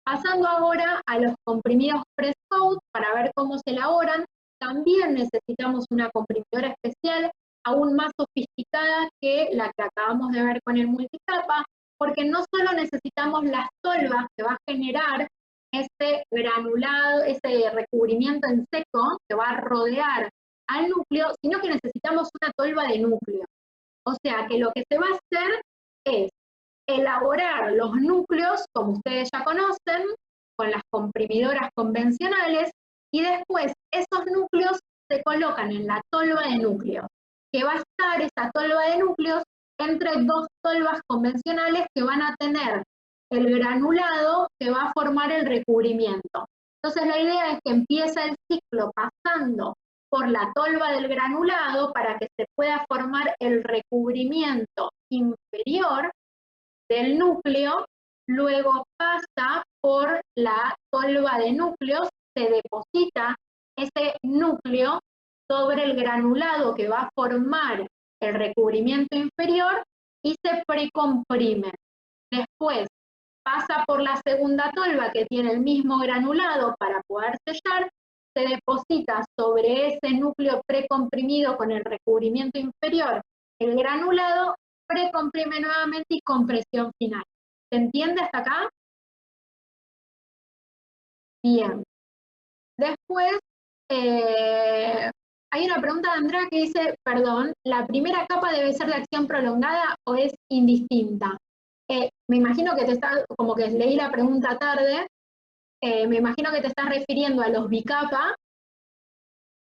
Pasando ahora a los comprimidos Press-Coat para ver cómo se elaboran, también necesitamos una comprimidora especial, aún más sofisticada que la que acabamos de ver con el multicapa, porque no solo necesitamos las tolvas que va a generar ese granulado, ese recubrimiento en seco que va a rodear al núcleo, sino que necesitamos una tolva de núcleo. O sea que lo que se va a hacer es elaborar los núcleos, como ustedes ya conocen, con las comprimidoras convencionales, y después esos núcleos se colocan en la tolva de núcleos, que va a estar esa tolva de núcleos entre dos tolvas convencionales que van a tener el granulado que va a formar el recubrimiento. Entonces la idea es que empieza el ciclo pasando por la tolva del granulado para que se pueda formar el recubrimiento inferior del núcleo, luego pasa por la tolva de núcleos, se deposita ese núcleo sobre el granulado que va a formar el recubrimiento inferior y se precomprime. Después pasa por la segunda tolva que tiene el mismo granulado para poder sellar, se deposita sobre ese núcleo precomprimido con el recubrimiento inferior el granulado, precomprime nuevamente y compresión final. ¿Se entiende hasta acá? Bien. Después, hay una pregunta de Andrea que dice, perdón, ¿la primera capa debe ser de acción prolongada o es indistinta? Me imagino que te está, como que leí la pregunta tarde, me imagino que te estás refiriendo a los bicapa.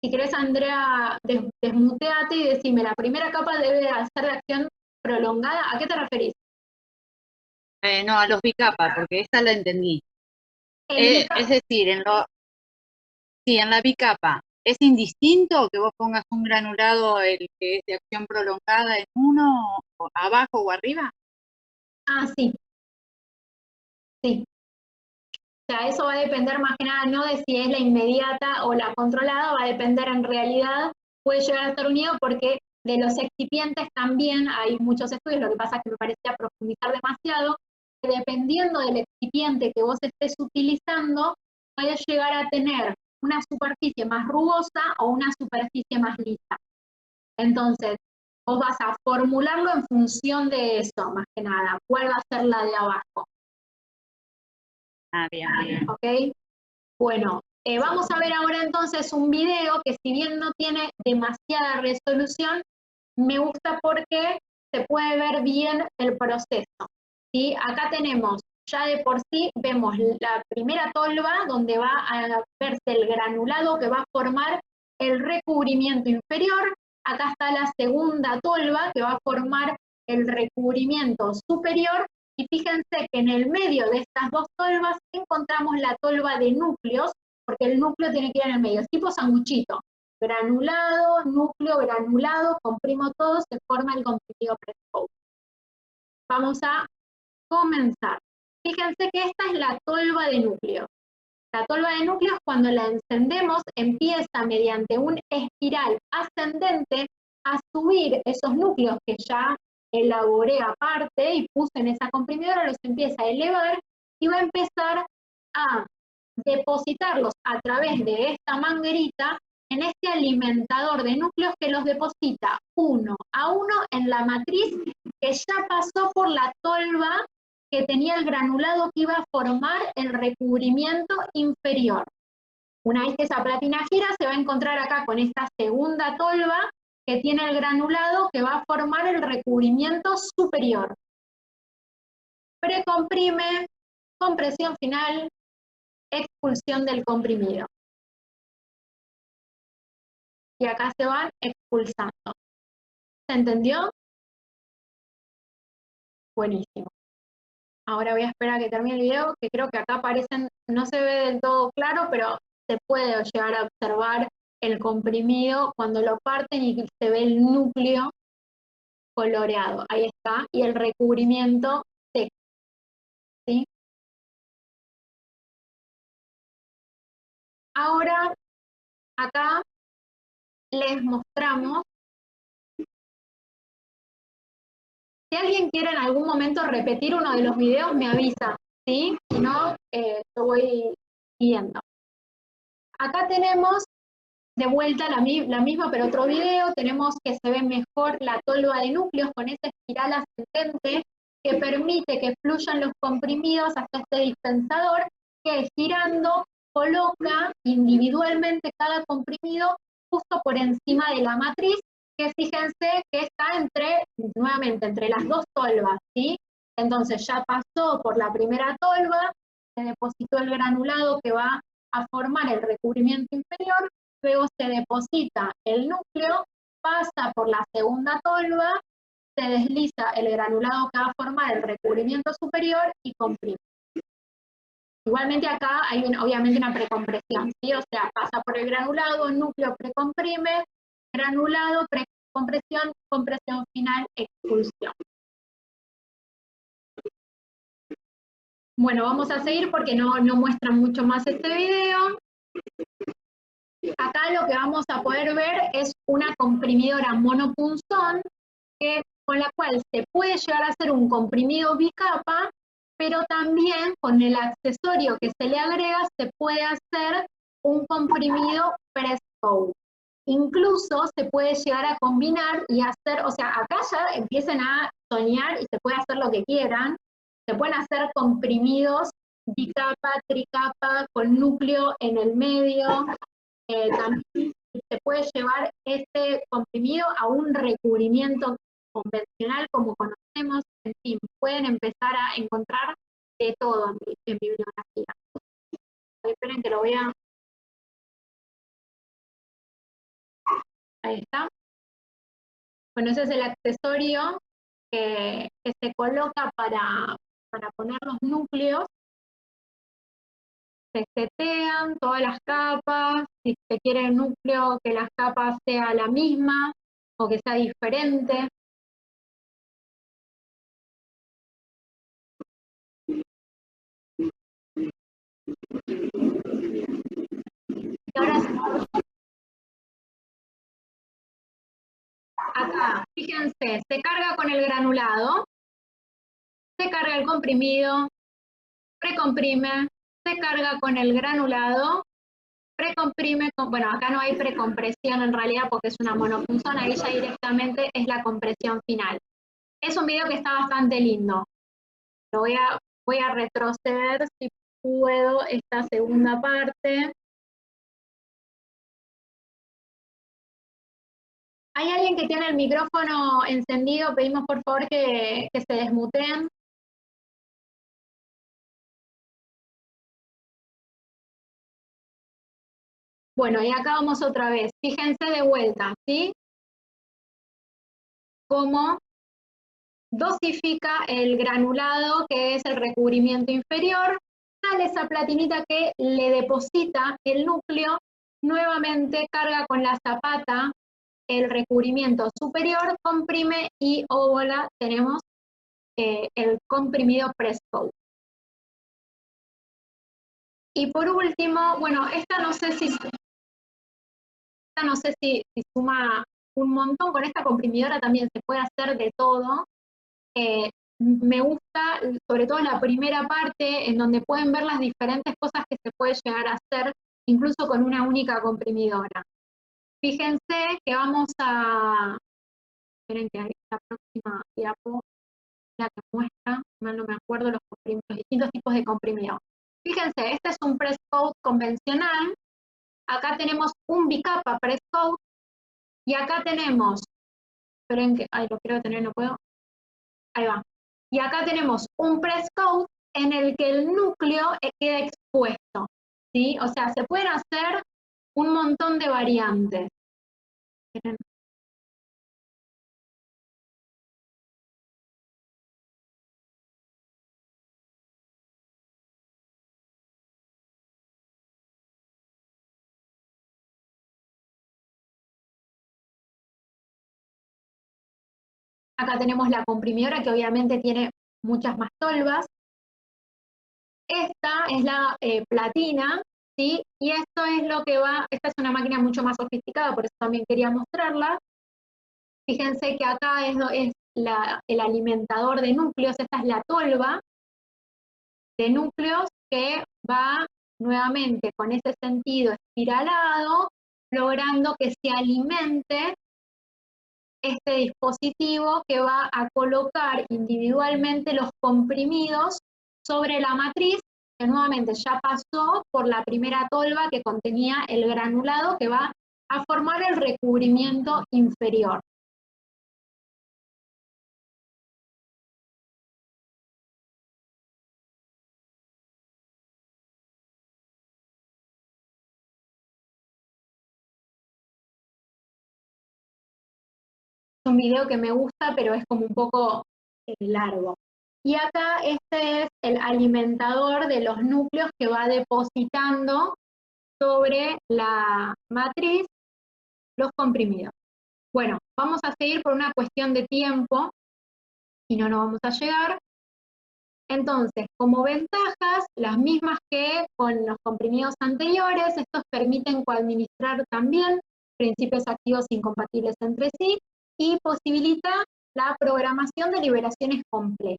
Si querés, Andrea, desmuteate y decime, ¿la primera capa debe ser de acción prolongada? ¿A qué te referís? No, a los bicapa, porque esta la entendí. Es decir, sí, en la bicapa, ¿es indistinto que vos pongas un granulado, el que es de acción prolongada, en uno, o abajo o arriba? Ah, sí, sí. O sea, eso va a depender más que nada no de si es la inmediata o la controlada, va a depender en realidad, puede llegar a estar unido porque de los excipientes también hay muchos estudios, lo que pasa es que me parecía profundizar demasiado, que dependiendo del excipiente que vos estés utilizando, puedes llegar a tener una superficie más rugosa o una superficie más lisa. Entonces, vos vas a formularlo en función de eso, más que nada, cuál va a ser la de abajo. Ah, bien, bien. ¿Ok? Bueno, vamos a ver ahora entonces un video que si bien no tiene demasiada resolución, me gusta porque se puede ver bien el proceso. ¿Sí? Acá tenemos, ya de por sí, vemos la primera tolva donde va a verse el granulado que va a formar el recubrimiento inferior. Acá está la segunda tolva que va a formar el recubrimiento superior. Y fíjense que en el medio de estas dos tolvas encontramos la tolva de núcleos, porque el núcleo tiene que ir en el medio, es tipo sanguchito. Granulado, núcleo, granulado, comprimo todo, se forma el comprimido Press-Coat. Vamos a comenzar. Fíjense que esta es la tolva de núcleos. La tolva de núcleos, cuando la encendemos, empieza mediante un espiral ascendente a subir esos núcleos que ya elaboré aparte y puse en esa comprimidora, los empieza a elevar y va a empezar a depositarlos a través de esta manguerita en este alimentador de núcleos que los deposita uno a uno en la matriz que ya pasó por la tolva que tenía el granulado que iba a formar el recubrimiento inferior. Una vez que esa platina gira, se va a encontrar acá con esta segunda tolva que tiene el granulado que va a formar el recubrimiento superior. Precomprime, compresión final, expulsión del comprimido. Y acá se van expulsando. ¿Se entendió? Buenísimo. Ahora voy a esperar a que termine el video, que creo que acá aparecen, no se ve del todo claro, pero se puede llegar a observar el comprimido cuando lo parten y se ve el núcleo coloreado. Ahí está. Y el recubrimiento seco. ¿Sí? Ahora, acá les mostramos. Si alguien quiere en algún momento repetir uno de los videos, me avisa, ¿sí? Si no, lo voy siguiendo. Acá tenemos de vuelta la misma, pero otro video. Tenemos que se ve mejor la tolva de núcleos con esa espiral ascendente que permite que fluyan los comprimidos hasta este dispensador que girando coloca individualmente cada comprimido justo por encima de la matriz, que fíjense que está nuevamente entre las dos tolvas, ¿sí? Entonces ya pasó por la primera tolva, se depositó el granulado que va a formar el recubrimiento inferior, luego se deposita el núcleo, pasa por la segunda tolva, se desliza el granulado que va a formar el recubrimiento superior y comprime. Igualmente acá hay obviamente una precompresión, ¿sí? O sea, pasa por el granulado, núcleo precomprime, granulado, precompresión, compresión final, expulsión. Bueno, vamos a seguir porque no muestran mucho más este video. Acá lo que vamos a poder ver es una comprimidora monopunzón con la cual se puede llegar a hacer un comprimido bicapa, pero también con el accesorio que se le agrega se puede hacer un comprimido press-coat. Incluso se puede llegar a combinar y hacer, o sea, acá ya empiecen a soñar y se puede hacer lo que quieran. Se pueden hacer comprimidos bicapa, tricapa, con núcleo en el medio. También se puede llevar este comprimido a un recubrimiento convencional como conocemos. En fin, pueden empezar a encontrar de todo en bibliografía. Esperen que lo vean. Ahí está. Bueno, ese es el accesorio que se coloca para poner los núcleos. Se setean todas las capas, si se quiere el núcleo que las capas sea la misma o que sea diferente. Y ahora acá, fíjense, se carga con el granulado, se carga el comprimido, precomprime, se carga con el granulado, precomprime, bueno, acá no hay precompresión en realidad porque es una monopunzón, ahí ya directamente es la compresión final. Es un video que está bastante lindo. Lo voy a retroceder si puedo esta segunda parte. ¿Hay alguien que tiene el micrófono encendido? Pedimos por favor que se desmuteen. Bueno, y acá vamos otra vez. Fíjense de vuelta, ¿sí? Cómo dosifica el granulado, que es el recubrimiento inferior, sale esa platinita que le deposita el núcleo, nuevamente carga con la zapata el recubrimiento superior, comprime y óbola tenemos el comprimido press-coat. Y por último, bueno, esta no sé si suma un montón. Con esta comprimidora también se puede hacer de todo. Me gusta sobre todo la primera parte en donde pueden ver las diferentes cosas que se puede llegar a hacer incluso con una única comprimidora. Fíjense que vamos a... Esperen que la próxima diapo la que muestra, no me acuerdo los distintos tipos de comprimido. Fíjense, este es un press coat convencional. Acá tenemos un bicapa press coat y acá tenemos, esperen que, lo quiero tener, no puedo. Ahí va. Y acá tenemos un press coat en el que el núcleo queda expuesto, ¿sí? O sea, se pueden hacer un montón de variantes. Acá tenemos la comprimidora que obviamente tiene muchas más tolvas. Esta es la platina, ¿sí? Y esto es lo que esta es una máquina mucho más sofisticada, por eso también quería mostrarla. Fíjense que acá es el alimentador de núcleos, esta es la tolva de núcleos, que va nuevamente con ese sentido espiralado, logrando que se alimente este dispositivo que va a colocar individualmente los comprimidos sobre la matriz, que nuevamente ya pasó por la primera tolva que contenía el granulado que va a formar el recubrimiento inferior. Un video que me gusta, pero es como un poco largo. Y acá este es el alimentador de los núcleos que va depositando sobre la matriz los comprimidos. Bueno, vamos a seguir por una cuestión de tiempo, y no nos vamos a llegar. Entonces, como ventajas, las mismas que con los comprimidos anteriores, estos permiten coadministrar también principios activos incompatibles entre sí, y posibilita la programación de liberaciones complejas.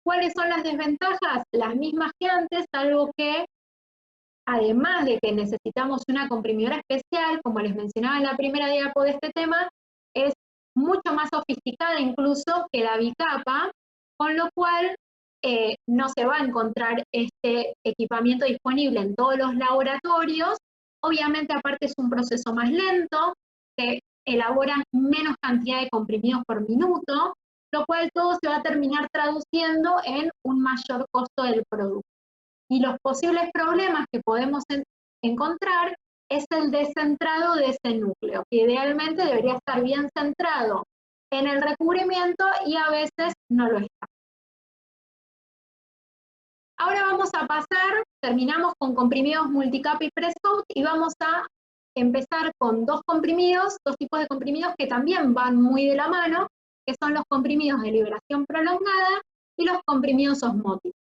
¿Cuáles son las desventajas? Las mismas que antes, salvo que, además de que necesitamos una comprimidora especial, como les mencionaba en la primera diapo de este tema, es mucho más sofisticada incluso que la bicapa, con lo cual no se va a encontrar este equipamiento disponible en todos los laboratorios. Obviamente, aparte es un proceso más lento, se elaboran menos cantidad de comprimidos por minuto, lo cual todo se va a terminar traduciendo en un mayor costo del producto. Y los posibles problemas que podemos encontrar es el descentrado de ese núcleo, que idealmente debería estar bien centrado en el recubrimiento y a veces no lo está. Ahora vamos a pasar, terminamos con comprimidos multicapa y press-out, y vamos a empezar con dos tipos de comprimidos que también van muy de la mano, que son los comprimidos de liberación prolongada y los comprimidos osmóticos.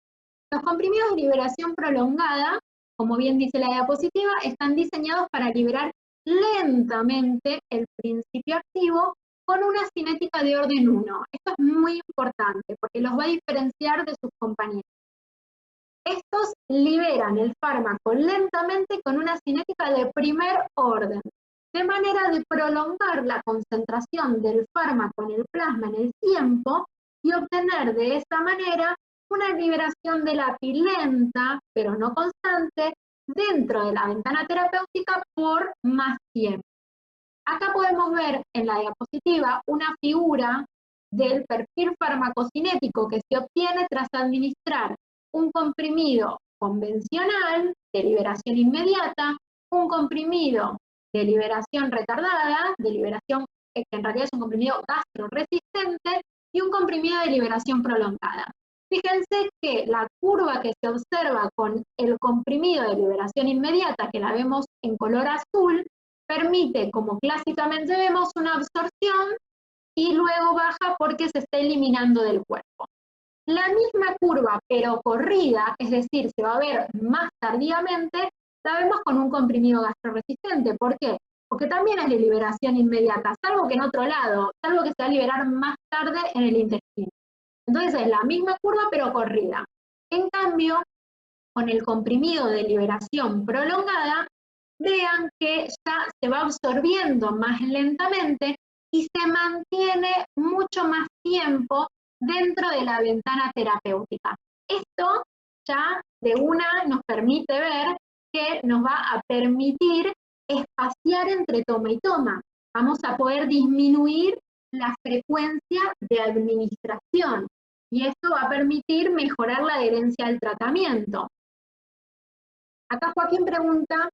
Los comprimidos de liberación prolongada, como bien dice la diapositiva, están diseñados para liberar lentamente el principio activo con una cinética de orden 1. Esto es muy importante porque los va a diferenciar de sus compañeros. Estos liberan el fármaco lentamente con una cinética de primer orden, de manera de prolongar la concentración del fármaco en el plasma en el tiempo y obtener de esa manera una liberación de la API lenta, pero no constante, dentro de la ventana terapéutica por más tiempo. Acá podemos ver en la diapositiva una figura del perfil farmacocinético que se obtiene tras administrar un comprimido convencional de liberación inmediata, un comprimido de liberación retardada, de liberación que en realidad es un comprimido gastroresistente, y un comprimido de liberación prolongada. Fíjense que la curva que se observa con el comprimido de liberación inmediata, que la vemos en color azul, permite, como clásicamente vemos, una absorción y luego baja porque se está eliminando del cuerpo. La misma curva, pero corrida, es decir, se va a ver más tardíamente, la vemos con un comprimido gastroresistente. ¿Por qué? Porque también es de liberación inmediata, salvo que en otro lado, salvo que se va a liberar más tarde en el intestino. Entonces es la misma curva, pero corrida. En cambio, con el comprimido de liberación prolongada, vean que ya se va absorbiendo más lentamente y se mantiene mucho más tiempo dentro de la ventana terapéutica. Esto ya de una nos permite ver que nos va a permitir espaciar entre toma y toma. Vamos a poder disminuir la frecuencia de administración y esto va a permitir mejorar la adherencia al tratamiento. Acá Joaquín pregunta,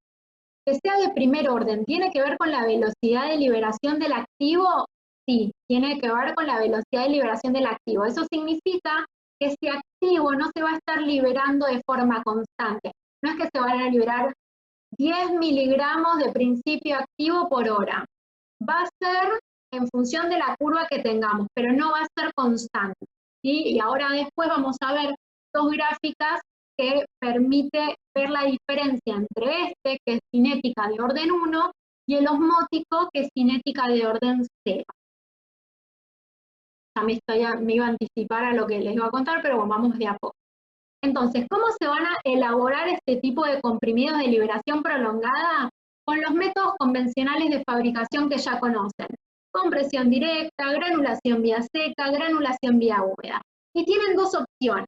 que sea de primer orden, ¿tiene que ver con la velocidad de liberación del activo? Sí, tiene que ver con la velocidad de liberación del activo. Eso significa que ese activo no se va a estar liberando de forma constante. No es que se van a liberar 10 miligramos de principio activo por hora. Va a ser en función de la curva que tengamos, pero no va a ser constante. ¿Sí? Y ahora después vamos a ver dos gráficas que permite ver la diferencia entre este, que es cinética de orden 1, y el osmótico, que es cinética de orden 0. Ya me iba a anticipar a lo que les iba a contar, pero bueno, vamos de a poco. Entonces, ¿cómo se van a elaborar este tipo de comprimidos de liberación prolongada? Con los métodos convencionales de fabricación que ya conocen. Compresión directa, granulación vía seca, granulación vía húmeda. Y tienen dos opciones.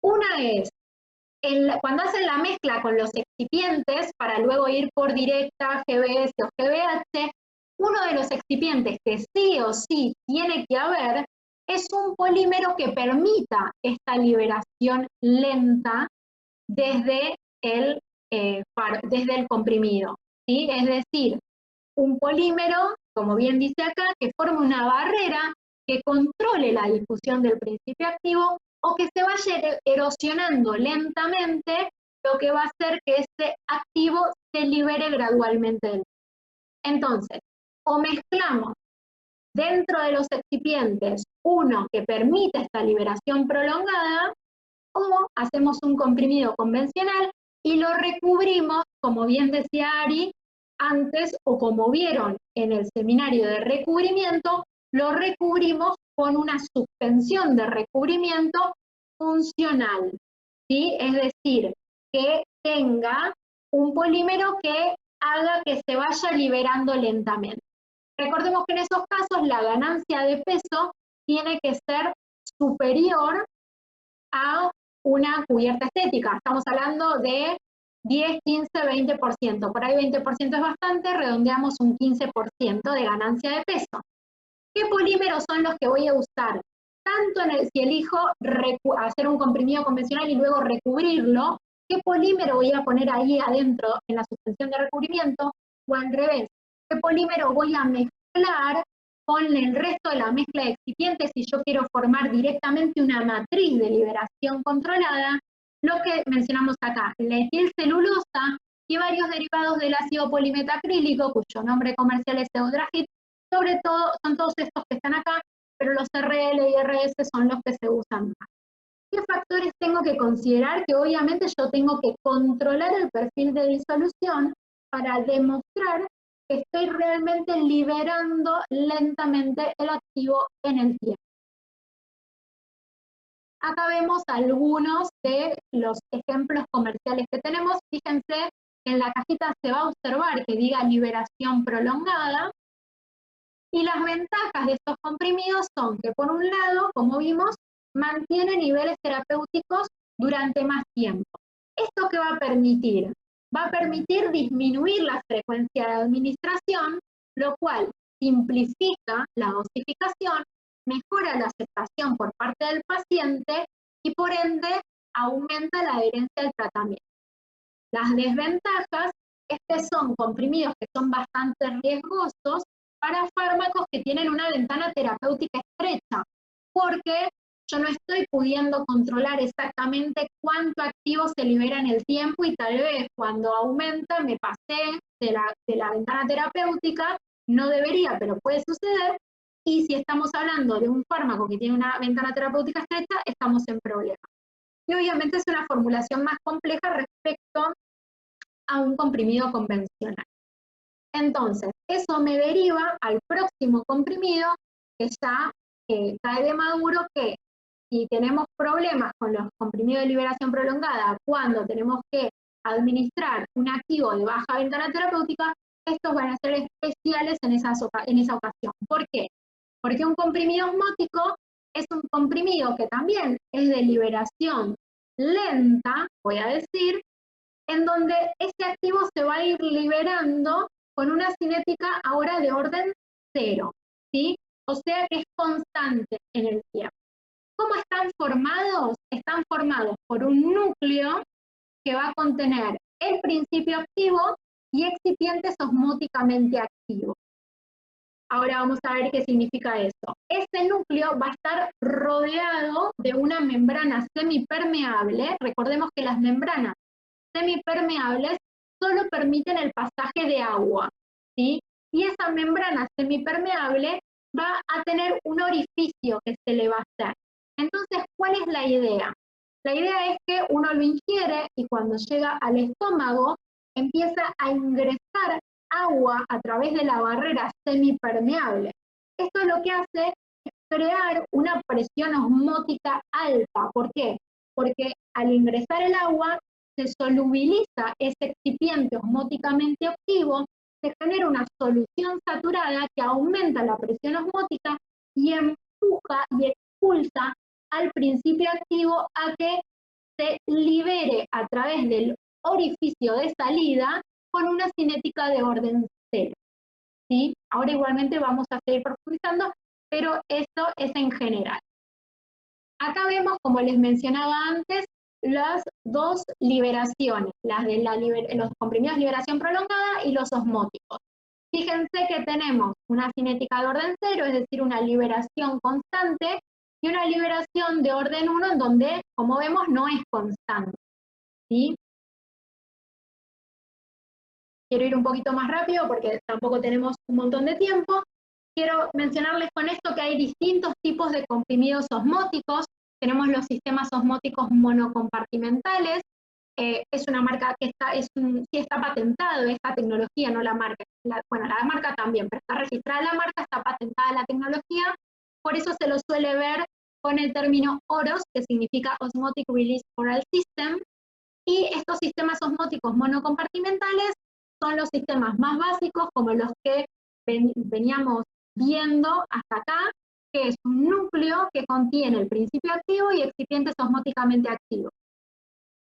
Una es, cuando hacen la mezcla con los excipientes, para luego ir por directa, GBS o GBH, uno de los excipientes que sí o sí tiene que haber es un polímero que permita esta liberación lenta desde el comprimido, ¿sí? Es decir, un polímero, como bien dice acá, que forme una barrera que controle la difusión del principio activo o que se vaya erosionando lentamente, lo que va a hacer que ese activo se libere gradualmente del. Entonces, o mezclamos dentro de los excipientes uno que permite esta liberación prolongada, o hacemos un comprimido convencional y lo recubrimos, como bien decía Ari antes, o como vieron en el seminario de recubrimiento, lo recubrimos con una suspensión de recubrimiento funcional, ¿sí? Es decir, que tenga un polímero que haga que se vaya liberando lentamente. Recordemos que en esos casos la ganancia de peso tiene que ser superior a una cubierta estética. Estamos hablando de 10, 15, 20%. Por ahí 20% es bastante, redondeamos un 15% de ganancia de peso. ¿Qué polímeros son los que voy a usar? Tanto si elijo hacer un comprimido convencional y luego recubrirlo, ¿qué polímero voy a poner ahí adentro en la suspensión de recubrimiento? O al revés, ¿qué polímero voy a mezclar con el resto de la mezcla de excipientes si yo quiero formar directamente una matriz de liberación controlada? Lo que mencionamos acá, la etilcelulosa y varios derivados del ácido polimetacrílico, cuyo nombre comercial es Eudragit. Sobre todo, son todos estos que están acá, pero los RL y RS son los que se usan más. ¿Qué factores tengo que considerar? Que obviamente yo tengo que controlar el perfil de disolución para demostrar que estoy realmente liberando lentamente el activo en el tiempo. Acá vemos algunos de los ejemplos comerciales que tenemos. Fíjense, en la cajita se va a observar que diga liberación prolongada. Y las ventajas de estos comprimidos son que, por un lado, como vimos, mantiene niveles terapéuticos durante más tiempo. ¿Esto qué va a permitir? Va a permitir disminuir la frecuencia de administración, lo cual simplifica la dosificación, mejora la aceptación por parte del paciente y, por ende, aumenta la adherencia al tratamiento. Las desventajas es que son comprimidos que son bastante riesgosos para fármacos que tienen una ventana terapéutica estrecha, porque yo no estoy pudiendo controlar exactamente cuánto activo se libera en el tiempo y tal vez cuando aumenta me pasé de la ventana terapéutica, no debería, pero puede suceder, y si estamos hablando de un fármaco que tiene una ventana terapéutica estrecha, estamos en problemas. Y obviamente es una formulación más compleja respecto a un comprimido convencional. Entonces, eso me deriva al próximo comprimido que ya cae de maduro, que si tenemos problemas con los comprimidos de liberación prolongada, cuando tenemos que administrar un activo de baja ventana terapéutica, estos van a ser especiales en esa ocasión. ¿Por qué? Porque un comprimido osmótico es un comprimido que también es de liberación lenta, voy a decir, en donde ese activo se va a ir liberando con una cinética ahora de orden 0, ¿sí? O sea que es constante en el tiempo. ¿Cómo están formados? Están formados por un núcleo que va a contener el principio activo y excipientes osmóticamente activos. Ahora vamos a ver qué significa eso. Este núcleo va a estar rodeado de una membrana semipermeable. Recordemos que las membranas semipermeables solo permiten el pasaje de agua, ¿sí? Y esa membrana semipermeable va a tener un orificio que se le va a hacer. Entonces, ¿cuál es la idea? La idea es que uno lo ingiere y cuando llega al estómago empieza a ingresar agua a través de la barrera semipermeable. Esto lo que hace es crear una presión osmótica alta. ¿Por qué? porque al ingresar el agua se solubiliza ese excipiente osmóticamente activo, se genera una solución saturada que aumenta la presión osmótica y empuja y expulsa al principio activo a que se libere a través del orificio de salida con una cinética de orden 0. ¿Sí? Ahora igualmente vamos a seguir profundizando, pero esto es en general. Acá vemos, como les mencionaba antes, las dos liberaciones, las de los comprimidos de liberación prolongada y los osmóticos. Fíjense que tenemos una cinética de orden 0, es decir, una liberación constante, y una liberación de orden 1 en donde, como vemos, no es constante. ¿Sí? Quiero ir un poquito más rápido porque tampoco tenemos un montón de tiempo. Quiero mencionarles con esto que hay distintos tipos de comprimidos osmóticos. Tenemos los sistemas osmóticos monocompartimentales. Es una marca que sí está patentado esta tecnología, no la marca. Bueno, la marca también, pero está registrada la marca, está patentada la tecnología. Por eso se lo suele ver con el término OROS, que significa Osmotic Release Oral System. Y estos sistemas osmóticos monocompartimentales son los sistemas más básicos, como los que veníamos viendo hasta acá, que es un núcleo que contiene el principio activo y excipientes osmóticamente activos.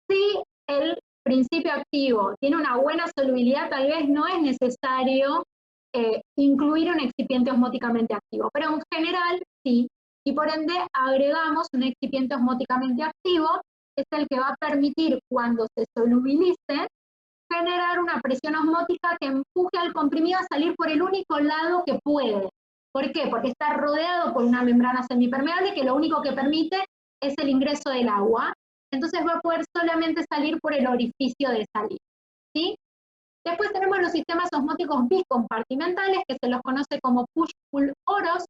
Si el principio activo tiene una buena solubilidad, tal vez no es necesario incluir un excipiente osmóticamente activo, pero en general sí, y por ende agregamos un excipiente osmóticamente activo, que es el que va a permitir, cuando se solubilice, generar una presión osmótica que empuje al comprimido a salir por el único lado que puede. ¿Por qué? Porque está rodeado por una membrana semipermeable que lo único que permite es el ingreso del agua. Entonces va a poder solamente salir por el orificio de salida. ¿Sí? Después tenemos los sistemas osmóticos bicompartimentales, que se los conoce como push-pull-oros.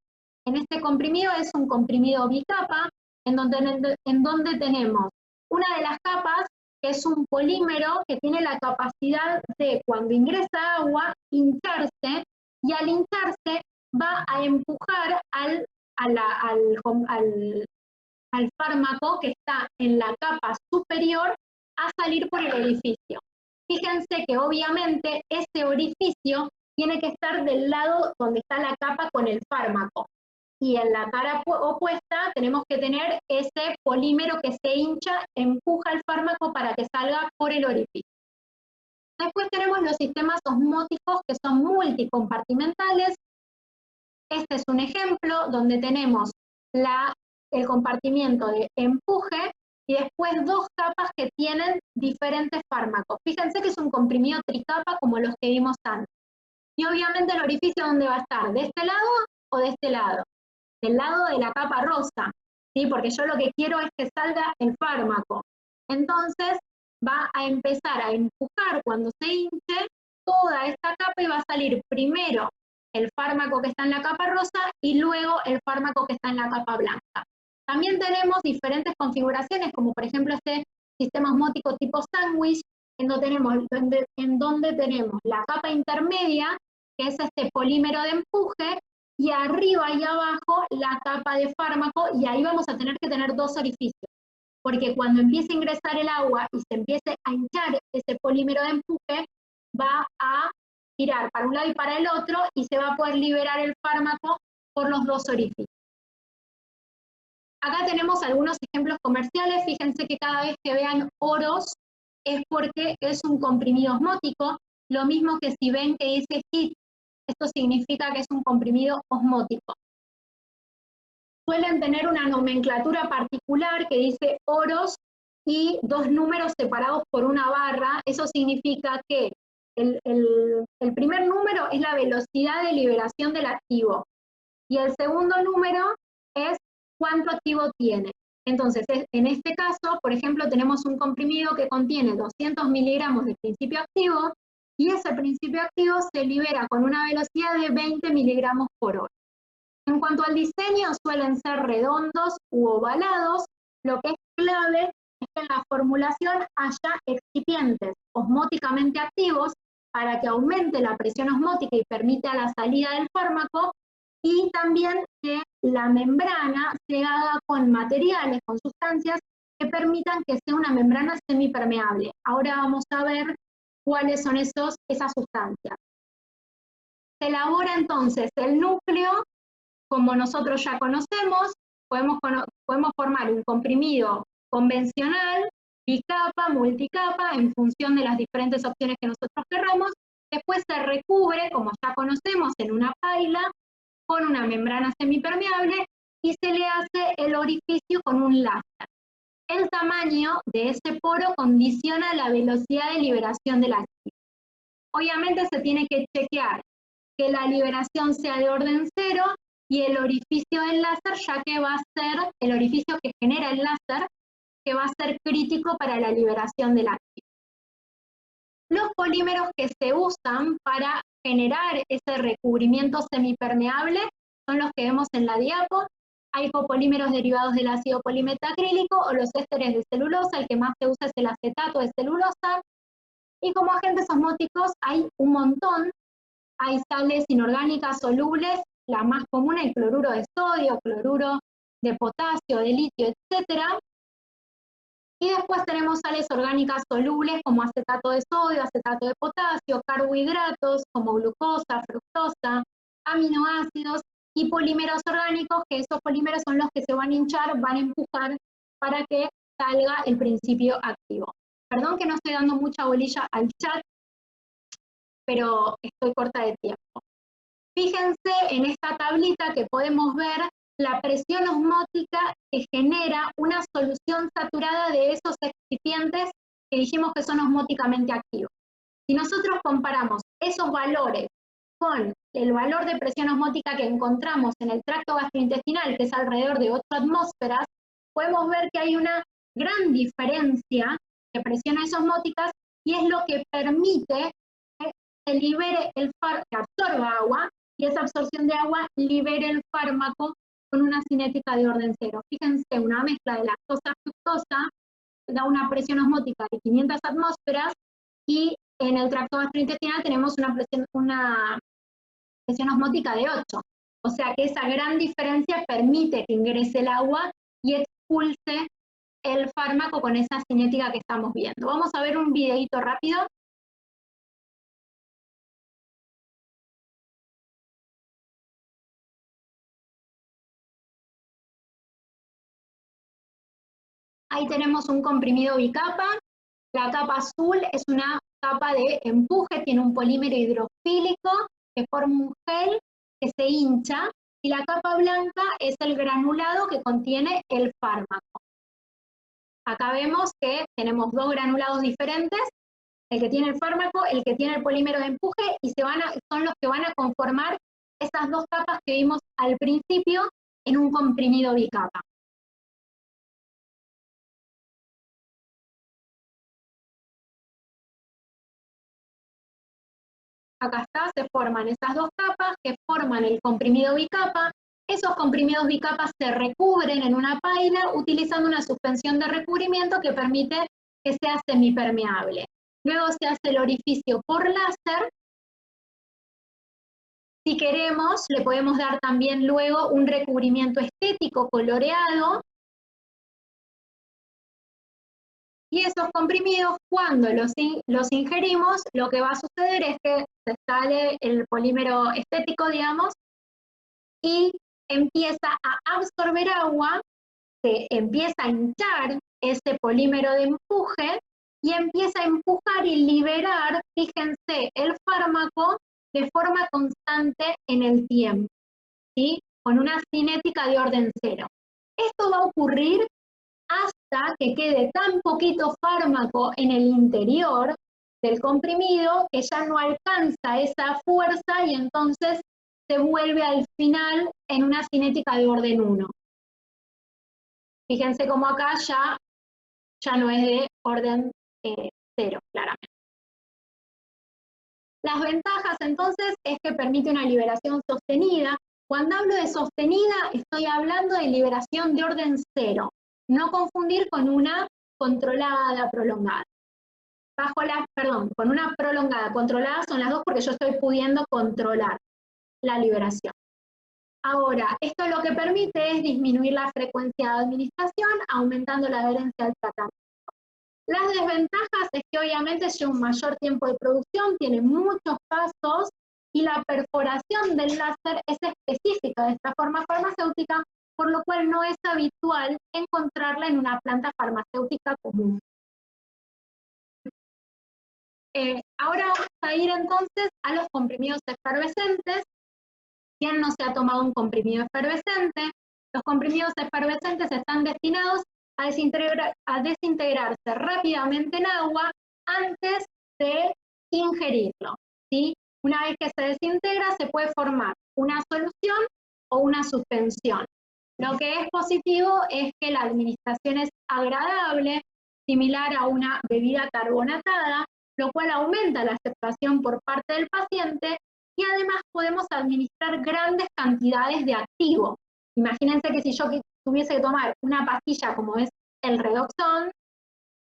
En este comprimido es un comprimido bicapa, en donde tenemos una de las capas, que es un polímero que tiene la capacidad de, cuando ingresa agua, hincharse, y al hincharse va a empujar al fármaco que está en la capa superior a salir por el orificio. Fíjense que obviamente ese orificio tiene que estar del lado donde está la capa con el fármaco. Y en la cara opuesta tenemos que tener ese polímero que se hincha, empuja el fármaco para que salga por el orificio. Después tenemos los sistemas osmóticos que son multicompartimentales. Este es un ejemplo donde tenemos el compartimiento de empuje y después dos capas que tienen diferentes fármacos. Fíjense que es un comprimido tricapa como los que vimos antes. Y obviamente el orificio, ¿dónde va a estar? ¿De este lado o de este lado? Del lado de la capa rosa, ¿sí? Porque yo lo que quiero es que salga el fármaco. Entonces va a empezar a empujar cuando se hinche toda esta capa y va a salir primero el fármaco que está en la capa rosa y luego el fármaco que está en la capa blanca. También tenemos diferentes configuraciones, como por ejemplo este sistema osmótico tipo sándwich, en donde tenemos la capa intermedia, que es este polímero de empuje, y arriba y abajo la capa de fármaco, y ahí vamos a tener que tener dos orificios, porque cuando empiece a ingresar el agua y se empiece a hinchar ese polímero de empuje, va a girar para un lado y para el otro, y se va a poder liberar el fármaco por los dos orificios. Acá tenemos algunos ejemplos comerciales. Fíjense que cada vez que vean oros es porque es un comprimido osmótico, lo mismo que si ven que dice HIT, esto significa que es un comprimido osmótico. Suelen tener una nomenclatura particular que dice oros y dos números separados por una barra. Eso significa que el primer número es la velocidad de liberación del activo y el segundo número es cuánto activo tiene. Entonces, en este caso, por ejemplo, tenemos un comprimido que contiene 200 miligramos de principio activo y ese principio activo se libera con una velocidad de 20 miligramos por hora. En cuanto al diseño, suelen ser redondos u ovalados. Lo que es clave es que en la formulación haya excipientes osmóticamente activos para que aumente la presión osmótica y permita la salida del fármaco, y también que la membrana se haga con materiales, con sustancias que permitan que sea una membrana semipermeable. Ahora vamos a ver cuáles son esas sustancias. Se elabora entonces el núcleo, como nosotros ya conocemos, podemos formar un comprimido convencional, bicapa, multicapa, en función de las diferentes opciones que nosotros querramos. Después se recubre, como ya conocemos, en una paila, con una membrana semipermeable, y se le hace el orificio con un láser. El tamaño de ese poro condiciona la velocidad de liberación del ácido. Obviamente se tiene que chequear que la liberación sea de orden 0 y el orificio del láser, ya que va a ser el orificio que genera el láser, que va a ser crítico para la liberación del ácido. Los polímeros que se usan para generar ese recubrimiento semipermeable son los que vemos en la diapo. Hay copolímeros derivados del ácido polimetacrílico o los ésteres de celulosa. El que más se usa es el acetato de celulosa. Y como agentes osmóticos hay un montón. Hay sales inorgánicas solubles, la más común es el cloruro de sodio, cloruro de potasio, de litio, etc. Y después tenemos sales orgánicas solubles como acetato de sodio, acetato de potasio, carbohidratos como glucosa, fructosa, aminoácidos y polímeros orgánicos, que esos polímeros son los que se van a hinchar, van a empujar para que salga el principio activo. Perdón que no estoy dando mucha bolilla al chat, pero estoy corta de tiempo. Fíjense en esta tablita que podemos ver la presión osmótica que genera una solución saturada de esos excipientes que dijimos que son osmóticamente activos. Si nosotros comparamos esos valores con el valor de presión osmótica que encontramos en el tracto gastrointestinal, que es alrededor de 8 atmósferas, podemos ver que hay una gran diferencia de presiones osmóticas y es lo que permite que se libere que absorba agua, y esa absorción de agua libere el fármaco con una cinética de orden 0. Fíjense, una mezcla de lactosa-fructosa da una presión osmótica de 500 atmósferas y en el tracto gastrointestinal tenemos una presión osmótica de 8. O sea que esa gran diferencia permite que ingrese el agua y expulse el fármaco con esa cinética que estamos viendo. Vamos a ver un videito rápido. Ahí tenemos un comprimido bicapa. La capa azul es una capa de empuje, tiene un polímero hidrofílico que forma un gel que se hincha, y la capa blanca es el granulado que contiene el fármaco. Acá vemos que tenemos dos granulados diferentes, el que tiene el fármaco, el que tiene el polímero de empuje, y son los que van a conformar esas dos capas que vimos al principio en un comprimido bicapa. Acá está, se forman esas dos capas que forman el comprimido bicapa. Esos comprimidos bicapa se recubren en una paila utilizando una suspensión de recubrimiento que permite que sea semipermeable. Luego se hace el orificio por láser. Si queremos, le podemos dar también luego un recubrimiento estético coloreado. Y esos comprimidos, cuando los ingerimos, lo que va a suceder es que se sale el polímero estético, digamos, y empieza a absorber agua, se empieza a hinchar ese polímero de empuje, y empieza a empujar y liberar, fíjense, el fármaco de forma constante en el tiempo, ¿sí? Con una cinética de orden 0. Esto va a ocurrir hasta que quede tan poquito fármaco en el interior del comprimido que ya no alcanza esa fuerza y entonces se vuelve al final en una cinética de orden 1. Fíjense cómo acá ya no es de orden 0, claramente. Las ventajas entonces es que permite una liberación sostenida. Cuando hablo de sostenida estoy hablando de liberación de orden 0. No confundir con una controlada prolongada. Con una prolongada controlada son las dos porque yo estoy pudiendo controlar la liberación. Ahora, esto lo que permite es disminuir la frecuencia de administración, aumentando la adherencia al tratamiento. Las desventajas es que obviamente lleva un mayor tiempo de producción, tiene muchos pasos, y la perforación del láser es específica de esta forma farmacéutica, por lo cual no es habitual encontrarla en una planta farmacéutica común. Ahora vamos a ir entonces a los comprimidos efervescentes. ¿Quién no se ha tomado un comprimido efervescente? Los comprimidos efervescentes están destinados a desintegrarse rápidamente en agua antes de ingerirlo, ¿sí? Una vez que se desintegra, se puede formar una solución o una suspensión. Lo que es positivo es que la administración es agradable, similar a una bebida carbonatada, lo cual aumenta la aceptación por parte del paciente, y además podemos administrar grandes cantidades de activo. Imagínense que si yo tuviese que tomar una pastilla como es el Redoxon,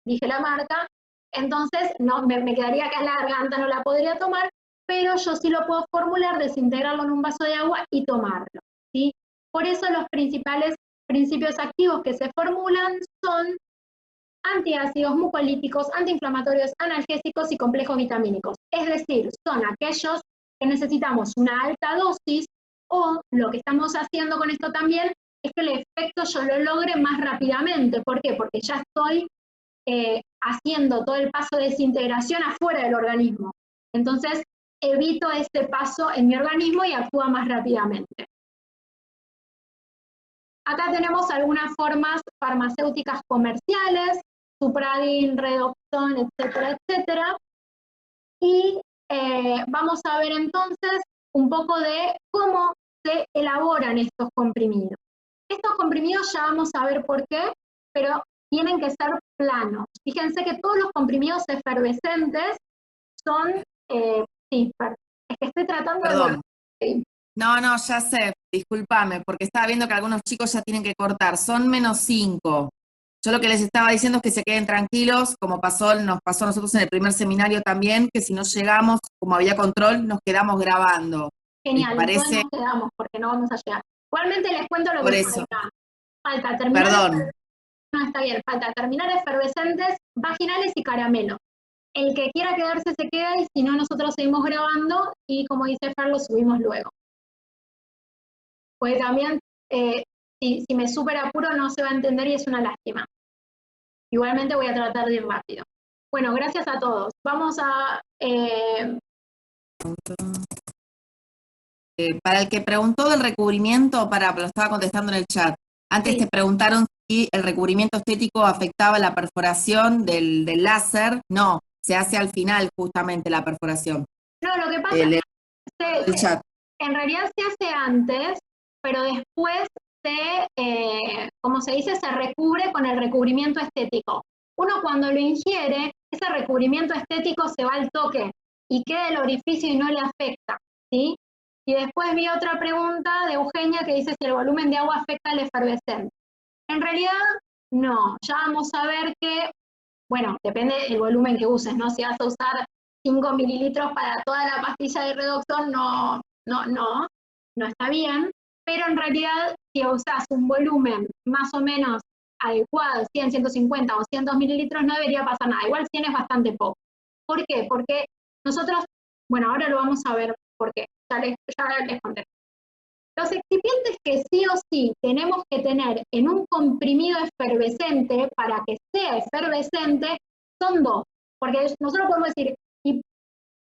dije la marca, entonces no, me quedaría acá en la garganta, no la podría tomar, pero yo sí lo puedo formular, desintegrarlo en un vaso de agua y tomarlo, ¿sí? Por eso los principales principios activos que se formulan son antiácidos, mucolíticos, antiinflamatorios, analgésicos y complejos vitamínicos. Es decir, son aquellos que necesitamos una alta dosis, o lo que estamos haciendo con esto también es que el efecto yo lo logre más rápidamente. ¿Por qué? Porque ya estoy haciendo todo el paso de desintegración afuera del organismo. Entonces, evito este paso en mi organismo y actúa más rápidamente. Acá tenemos algunas formas farmacéuticas comerciales, Supradin, Redoxon, etcétera, etcétera. Y vamos a ver entonces un poco de cómo se elaboran estos comprimidos. Estos comprimidos ya vamos a ver por qué, pero tienen que ser planos. Fíjense que todos los comprimidos efervescentes son, sí, es que estoy tratando Perdón. de... No, ya sé, discúlpame, porque estaba viendo que algunos chicos ya tienen que cortar, son -5. Yo lo que les estaba diciendo es que se queden tranquilos, como nos pasó a nosotros en el primer seminario también, que si no llegamos, como había control, nos quedamos grabando. Genial, parece... entonces nos quedamos, porque no vamos a llegar. Igualmente les cuento lo por que eso. falta terminar. Perdón. No, está bien, falta terminar efervescentes vaginales y caramelo. El que quiera quedarse se queda, y si no, nosotros seguimos grabando y, como dice Fer, lo subimos luego. Porque también, si me súper apuro, no se va a entender y es una lástima. Igualmente voy a tratar de ir rápido. Bueno, gracias a todos. Vamos a... Para el que preguntó del recubrimiento, lo estaba contestando en el chat. Antes te preguntaron si el recubrimiento estético afectaba la perforación del láser. No, se hace al final justamente la perforación. No, lo que pasa es que en realidad se hace antes, pero después como se dice, se recubre con el recubrimiento estético. Uno cuando lo ingiere, ese recubrimiento estético se va al toque y queda el orificio y no le afecta, ¿sí? Y después vi otra pregunta de Eugenia que dice si el volumen de agua afecta al efervescente. En realidad, no. Ya vamos a ver que, bueno, depende del volumen que uses, ¿no? Si vas a usar 5 mililitros para toda la pastilla de Redoxon, no está bien. Pero en realidad, si usas un volumen más o menos adecuado, 100, 150 o 200 mililitros, no debería pasar nada. Igual 100 es bastante poco. ¿Por qué? Porque nosotros, bueno, ahora lo vamos a ver por qué. Ya les conté. Los excipientes que sí o sí tenemos que tener en un comprimido efervescente para que sea efervescente son dos. Porque nosotros podemos decir, ¿y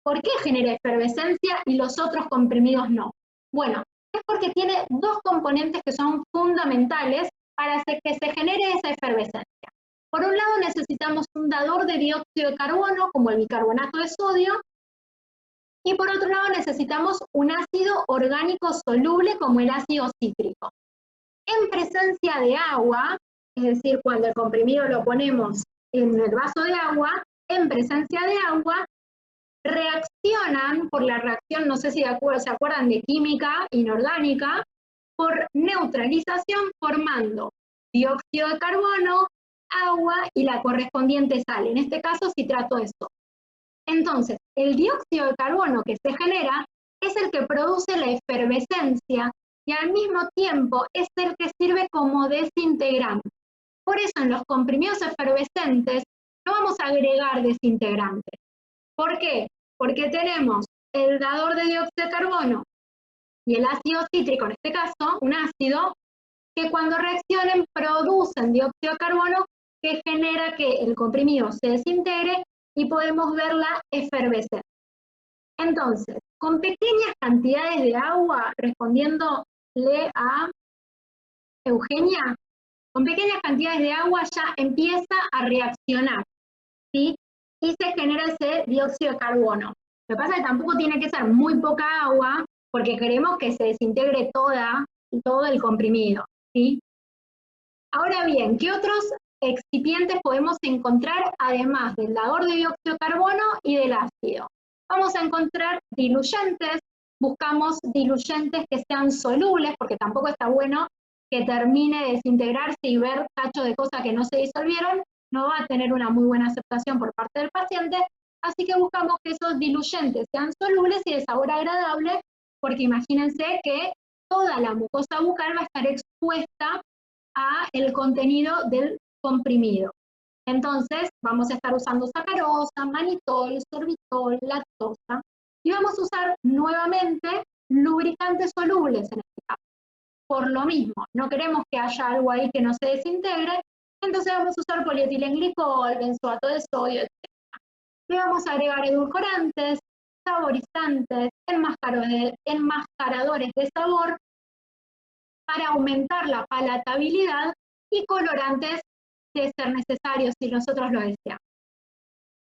por qué genera efervescencia y los otros comprimidos no? Bueno, es porque tiene dos componentes que son fundamentales para que se genere esa efervescencia. Por un lado necesitamos un dador de dióxido de carbono, como el bicarbonato de sodio, y por otro lado necesitamos un ácido orgánico soluble como el ácido cítrico. En presencia de agua, es decir, cuando el comprimido lo ponemos en el vaso de agua, en presencia de agua, reaccionan por la reacción, no sé si se acuerdan de química inorgánica, por neutralización formando dióxido de carbono, agua y la correspondiente sal, en este caso citrato de sodio. Entonces, el dióxido de carbono que se genera es el que produce la efervescencia y al mismo tiempo es el que sirve como desintegrante. Por eso en los comprimidos efervescentes no vamos a agregar desintegrantes. ¿Por qué? Porque tenemos el dador de dióxido de carbono y el ácido cítrico, en este caso, un ácido, que cuando reaccionen producen dióxido de carbono que genera que el comprimido se desintegre y podemos verla efervescer. Entonces, con pequeñas cantidades de agua, respondiéndole a Eugenia, con pequeñas cantidades de agua ya empieza a reaccionar, ¿sí? Y se genera ese dióxido de carbono. Lo que pasa es que tampoco tiene que ser muy poca agua, porque queremos que se desintegre todo el comprimido, ¿sí? Ahora bien, ¿qué otros excipientes podemos encontrar además del dador de dióxido de carbono y del ácido? Vamos a encontrar diluyentes, buscamos diluyentes que sean solubles, porque tampoco está bueno que termine de desintegrarse y ver cachos de cosas que no se disolvieron, no va a tener una muy buena aceptación por parte del paciente, así que buscamos que esos diluyentes sean solubles y de sabor agradable, porque imagínense que toda la mucosa bucal va a estar expuesta a el contenido del comprimido. Entonces, vamos a estar usando sacarosa, manitol, sorbitol, lactosa, y vamos a usar nuevamente lubricantes solubles en este caso. Por lo mismo, no queremos que haya algo ahí que no se desintegre, entonces vamos a usar polietilenglicol, benzoato de sodio, etc. Le vamos a agregar edulcorantes, saborizantes, enmascaradores de sabor, para aumentar la palatabilidad y colorantes de ser necesarios si nosotros lo deseamos.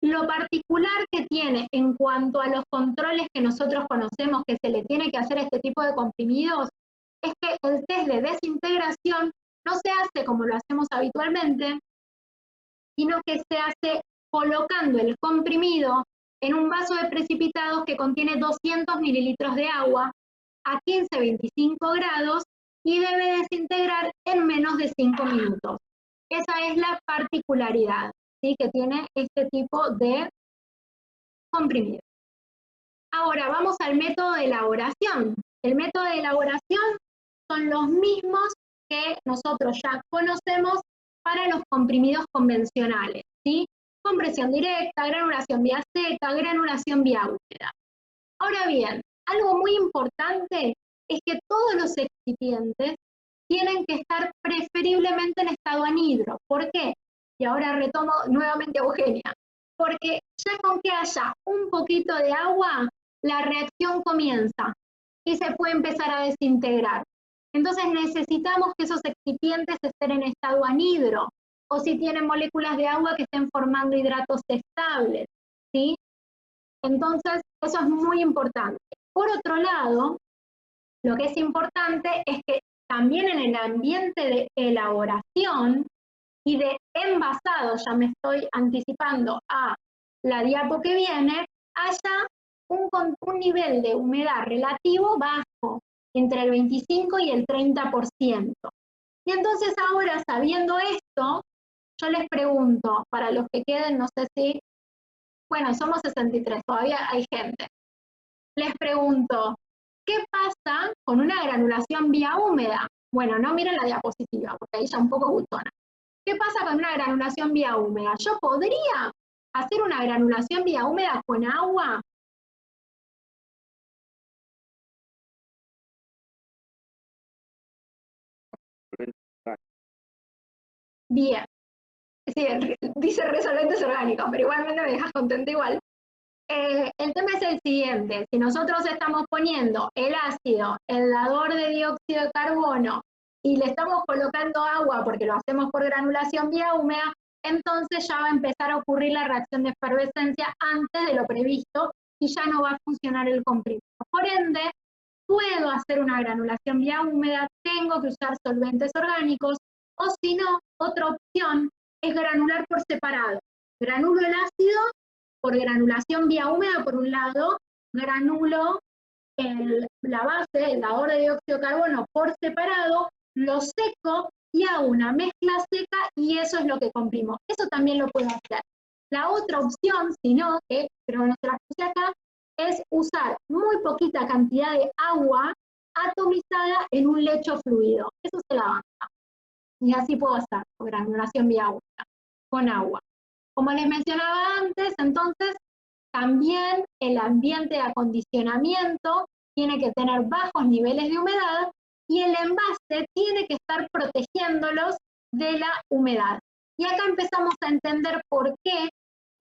Lo particular que tiene en cuanto a los controles que nosotros conocemos que se le tiene que hacer a este tipo de comprimidos es que el test de desintegración no se hace como lo hacemos habitualmente, sino que se hace colocando el comprimido en un vaso de precipitados que contiene 200 mililitros de agua a 15-25 grados y debe desintegrar en menos de 5 minutos. Esa es la particularidad, ¿sí?, que tiene este tipo de comprimido. Ahora vamos al método de elaboración. El método de elaboración son los mismos que nosotros ya conocemos para los comprimidos convencionales, ¿sí? Compresión directa, granulación vía seca, granulación vía húmeda. Ahora bien, algo muy importante es que todos los excipientes tienen que estar preferiblemente en estado anhidro. ¿Por qué? Y ahora retomo nuevamente a Eugenia. Porque ya con que haya un poquito de agua, la reacción comienza y se puede empezar a desintegrar. Entonces necesitamos que esos excipientes estén en estado anhidro, o si tienen moléculas de agua que estén formando hidratos estables, ¿sí? Entonces, eso es muy importante. Por otro lado, lo que es importante es que también en el ambiente de elaboración y de envasado, ya me estoy anticipando a la diapo que viene, haya un nivel de humedad relativo bajo, entre el 25 y el 30%. Y entonces ahora, sabiendo esto, yo les pregunto, para los que queden, no sé si, bueno, somos 63, todavía hay gente. Les pregunto, ¿qué pasa con una granulación vía húmeda? Bueno, no miren la diapositiva, porque ahí ya un poco butona. ¿Qué pasa con una granulación vía húmeda? ¿Yo podría hacer una granulación vía húmeda con agua? Bien. Sí, dice resolventes orgánicos, pero igualmente me dejas contenta igual. El tema es el siguiente: si nosotros estamos poniendo el ácido, el dador de dióxido de carbono, y le estamos colocando agua porque lo hacemos por granulación vía húmeda, entonces ya va a empezar a ocurrir la reacción de efervescencia antes de lo previsto y ya no va a funcionar el comprimido. Por ende, puedo hacer una granulación vía húmeda, tengo que usar solventes orgánicos, o si no, otra opción es granular por separado. Granulo el ácido por granulación vía húmeda por un lado, granulo la base, el dador de dióxido de carbono por separado, lo seco y hago una mezcla seca y eso es lo que comprimo. Eso también lo puedo hacer. La otra opción, si no, que creo que no se las puse acá, es usar muy poquita cantidad de agua atomizada en un lecho fluido. Eso se la banca. Y así puedo hacer, con granulación vía única, con agua. Como les mencionaba antes, entonces, también el ambiente de acondicionamiento tiene que tener bajos niveles de humedad y el envase tiene que estar protegiéndolos de la humedad. Y acá empezamos a entender por qué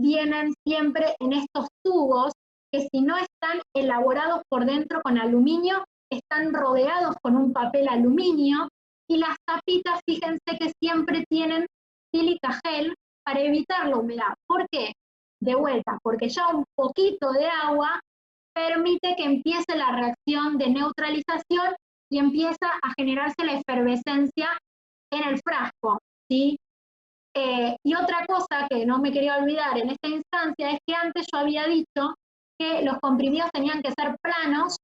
vienen siempre en estos tubos que si no están elaborados por dentro con aluminio, están rodeados con un papel aluminio y las tapitas, fíjense que siempre tienen sílica gel para evitar la humedad. ¿Por qué? De vuelta, porque ya un poquito de agua permite que empiece la reacción de neutralización y empieza a generarse la efervescencia en el frasco, ¿sí? Y otra cosa que no me quería olvidar en esta instancia es que antes yo había dicho que los comprimidos tenían que ser planos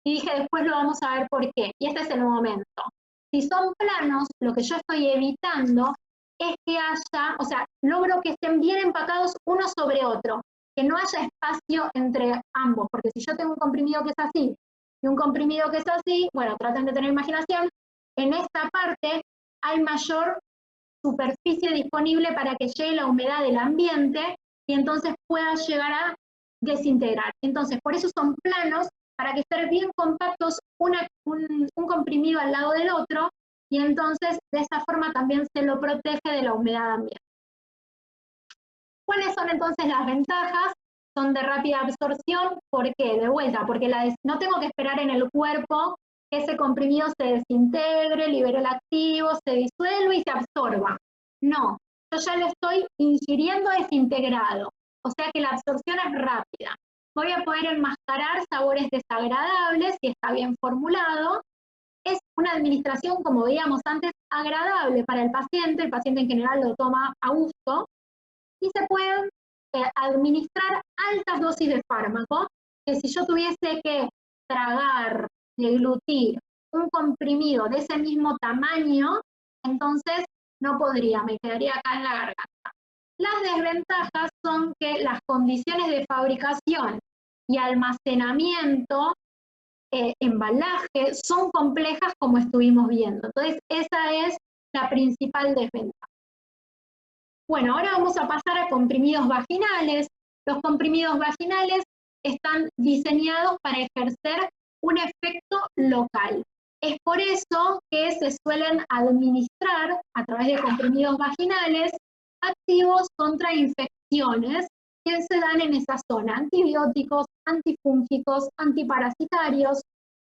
y dije después lo vamos a ver por qué. Y este es el momento. Si son planos, lo que yo estoy evitando es que haya, o sea, logro que estén bien empacados uno sobre otro, que no haya espacio entre ambos, porque si yo tengo un comprimido que es así y un comprimido que es así, bueno, traten de tener imaginación, en esta parte hay mayor superficie disponible para que llegue la humedad del ambiente y entonces pueda llegar a desintegrar. Entonces, por eso son planos, para que estén bien compactos un comprimido al lado del otro, y entonces de esa forma también se lo protege de la humedad ambiente. ¿Cuáles son entonces las ventajas? Son de rápida absorción. ¿Por qué? De vuelta, porque no tengo que esperar en el cuerpo que ese comprimido se desintegre, libere el activo, se disuelva y se absorba. No, yo ya lo estoy ingiriendo desintegrado, o sea que la absorción es rápida. Voy a poder enmascarar sabores desagradables si está bien formulado. Es una administración, como veíamos antes, agradable para el paciente en general lo toma a gusto, y se pueden administrar altas dosis de fármaco, que si yo tuviese que tragar, deglutir un comprimido de ese mismo tamaño, entonces no podría, me quedaría acá en la garganta. Las desventajas son que las condiciones de fabricación y almacenamiento, embalaje, son complejas como estuvimos viendo. Entonces, esa es la principal desventaja. Bueno, ahora vamos a pasar a comprimidos vaginales. Los comprimidos vaginales están diseñados para ejercer un efecto local. Es por eso que se suelen administrar a través de comprimidos vaginales activos contra infecciones que se dan en esa zona, antibióticos, antifúngicos, antiparasitarios.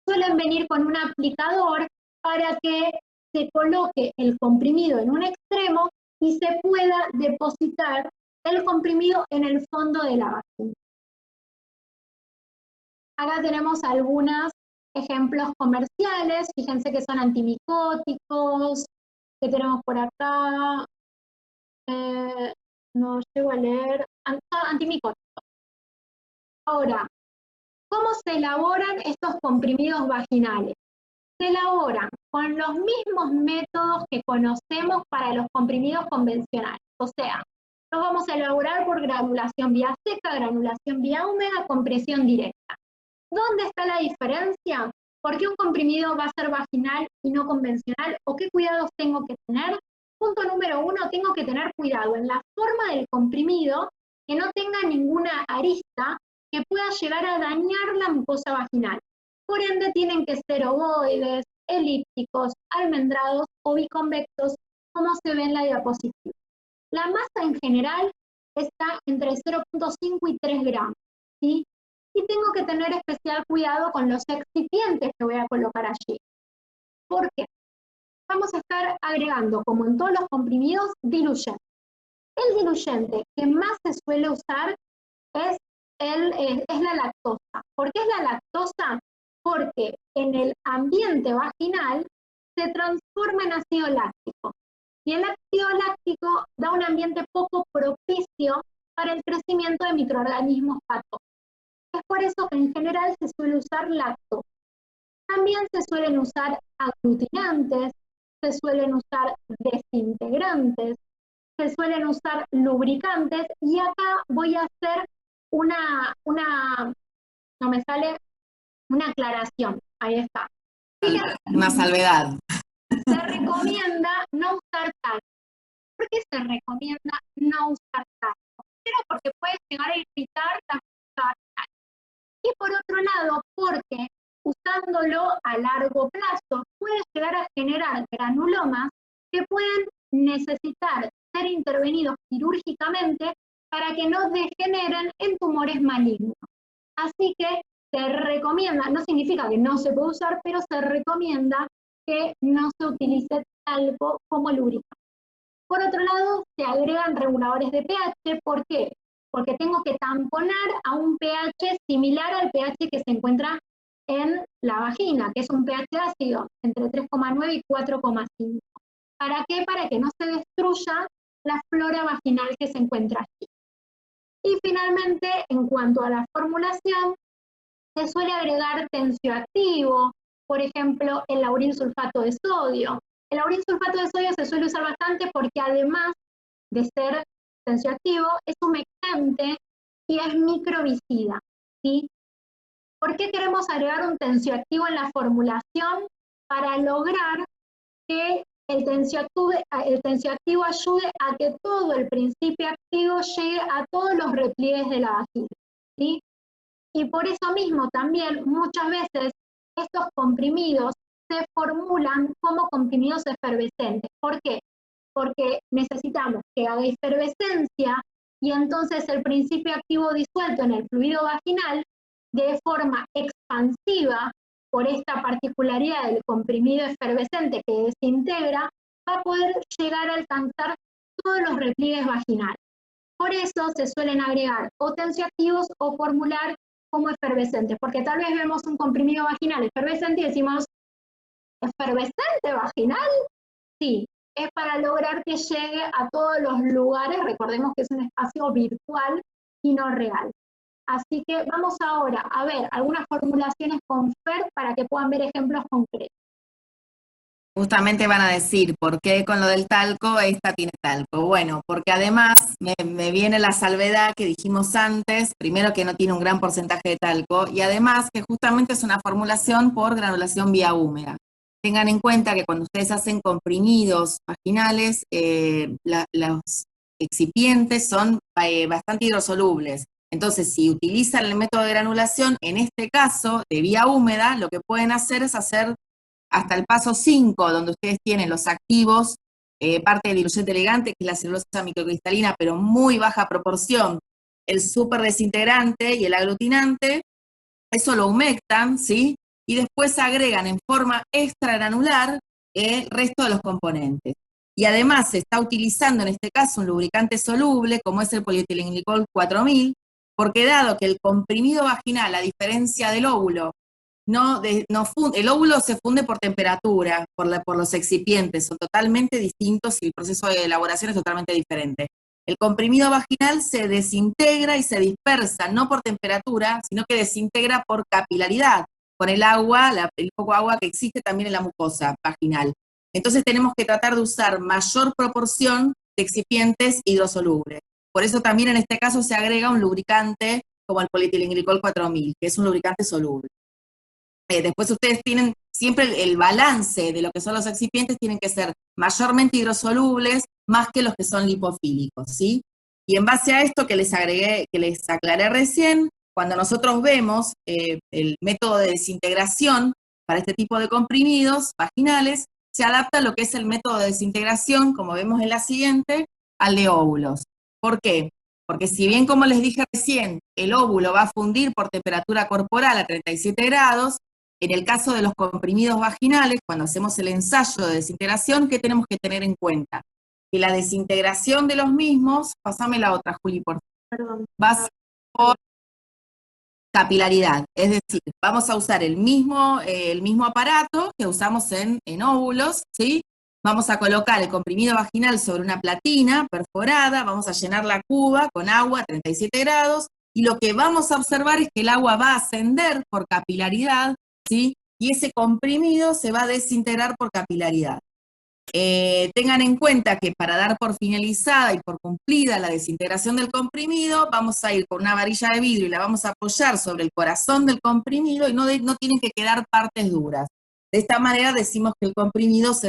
Suelen venir con un aplicador para que se coloque el comprimido en un extremo y se pueda depositar el comprimido en el fondo de la vagina. Acá tenemos algunos ejemplos comerciales, fíjense que son antimicóticos, que tenemos por acá, no llego a leer, antimicóticos. Ahora, ¿cómo se elaboran estos comprimidos vaginales? Se elaboran con los mismos métodos que conocemos para los comprimidos convencionales. O sea, los vamos a elaborar por granulación vía seca, granulación vía húmeda, compresión directa. ¿Dónde está la diferencia? ¿Por qué un comprimido va a ser vaginal y no convencional? ¿O qué cuidados tengo que tener? Punto número 1, tengo que tener cuidado en la forma del comprimido, que no tenga ninguna arista que pueda llegar a dañar la mucosa vaginal. Por ende, tienen que ser ovoides, elípticos, almendrados o biconvexos, como se ve en la diapositiva. La masa en general está entre 0,5 y 3 gramos, ¿sí? Y tengo que tener especial cuidado con los excipientes que voy a colocar allí. ¿Por qué? Vamos a estar agregando, como en todos los comprimidos, diluyente. El diluyente que más se suele usar es la lactosa. ¿Por qué es la lactosa? Porque en el ambiente vaginal se transforma en ácido láctico. Y el ácido láctico da un ambiente poco propicio para el crecimiento de microorganismos patógenos. Es por eso que en general se suele usar lactosa. También se suelen usar aglutinantes, se suelen usar desintegrantes, se suelen usar lubricantes, y acá voy a hacer una aclaración. Ahí está. una salvedad. Se recomienda no usar talco. ¿Por qué se recomienda no usar talco? Primero porque puede llegar a irritar la mucosa vaginal. Y por otro lado, porque usándolo a largo plazo puede llegar a generar granulomas que pueden necesitar ser intervenidos quirúrgicamente para que no degeneren en tumores malignos. Así que se recomienda, no significa que no se puede usar, pero se recomienda que no se utilice talco como lubricante. Por otro lado, se agregan reguladores de pH. ¿Por qué? Porque tengo que tamponar a un pH similar al pH que se encuentra en la vagina, que es un pH ácido, entre 3,9 y 4,5. ¿Para qué? Para que no se destruya la flora vaginal que se encuentra aquí. Y finalmente, en cuanto a la formulación, se suele agregar tensioactivo, por ejemplo, el lauril sulfato de sodio. El lauril sulfato de sodio se suele usar bastante porque además de ser tensioactivo, es humectante y es microbicida, ¿sí? ¿Por qué queremos agregar un tensioactivo en la formulación? Para lograr que el tensioactivo ayude a que todo el principio activo llegue a todos los repliegues de la vagina, ¿sí? Y por eso mismo también muchas veces estos comprimidos se formulan como comprimidos efervescentes. ¿Por qué? Porque necesitamos que haga efervescencia y entonces el principio activo disuelto en el fluido vaginal de forma expansiva por esta particularidad del comprimido efervescente que desintegra, va a poder llegar a alcanzar todos los repliegues vaginales. Por eso se suelen agregar o tensioactivos o formular como efervescentes, porque tal vez vemos un comprimido vaginal efervescente y decimos, ¿efervescente vaginal? Sí, es para lograr que llegue a todos los lugares, recordemos que es un espacio virtual y no real. Así que vamos ahora a ver algunas formulaciones con FER para que puedan ver ejemplos concretos. Justamente van a decir, ¿por qué con lo del talco esta tiene talco? Bueno, porque además me viene la salvedad que dijimos antes, primero que no tiene un gran porcentaje de talco, y además que justamente es una formulación por granulación vía húmeda. Tengan en cuenta que cuando ustedes hacen comprimidos vaginales, los excipientes son bastante hidrosolubles. Entonces, si utilizan el método de granulación, en este caso, de vía húmeda, lo que pueden hacer es hacer hasta el paso 5, donde ustedes tienen los activos, parte del diluyente elegante, que es la celulosa microcristalina, pero muy baja proporción, el súper desintegrante y el aglutinante, eso lo humectan, ¿sí? Y después agregan en forma extragranular el resto de los componentes. Y además se está utilizando en este caso un lubricante soluble, como es el polietilenglicol 4000, porque dado que el comprimido vaginal, a diferencia del óvulo, el óvulo se funde por temperatura, por los excipientes, son totalmente distintos y el proceso de elaboración es totalmente diferente. El comprimido vaginal se desintegra y se dispersa, no por temperatura, sino que desintegra por capilaridad, con el agua, el poco agua que existe también en la mucosa vaginal. Entonces tenemos que tratar de usar mayor proporción de excipientes hidrosolubles. Por eso también en este caso se agrega un lubricante como el polietilenglicol 4000, que es un lubricante soluble. Después ustedes tienen siempre el balance de lo que son los excipientes, tienen que ser mayormente hidrosolubles, más que los que son lipofílicos, ¿sí? Y en base a esto que les aclaré recién, cuando nosotros vemos el método de desintegración para este tipo de comprimidos vaginales, se adapta a lo que es el método de desintegración, como vemos en la siguiente, al de óvulos. ¿Por qué? Porque si bien, como les dije recién, el óvulo va a fundir por temperatura corporal a 37 grados, en el caso de los comprimidos vaginales, cuando hacemos el ensayo de desintegración, ¿qué tenemos que tener en cuenta? Que la desintegración de los mismos, pásame la otra, Juli, por favor, va a ser por capilaridad, es decir, vamos a usar el mismo aparato que usamos en óvulos, ¿sí? Vamos a colocar el comprimido vaginal sobre una platina perforada, vamos a llenar la cuba con agua a 37 grados, y lo que vamos a observar es que el agua va a ascender por capilaridad, ¿sí? Y ese comprimido se va a desintegrar por capilaridad. Tengan en cuenta que para dar por finalizada y por cumplida la desintegración del comprimido, vamos a ir con una varilla de vidrio y la vamos a apoyar sobre el corazón del comprimido y no tienen que quedar partes duras. De esta manera decimos que el comprimido se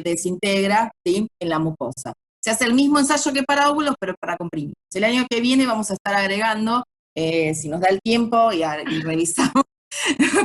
desintegra, ¿sí?, en la mucosa. Se hace el mismo ensayo que para óvulos, pero para comprimidos. El año que viene vamos a estar agregando, si nos da el tiempo y revisamos,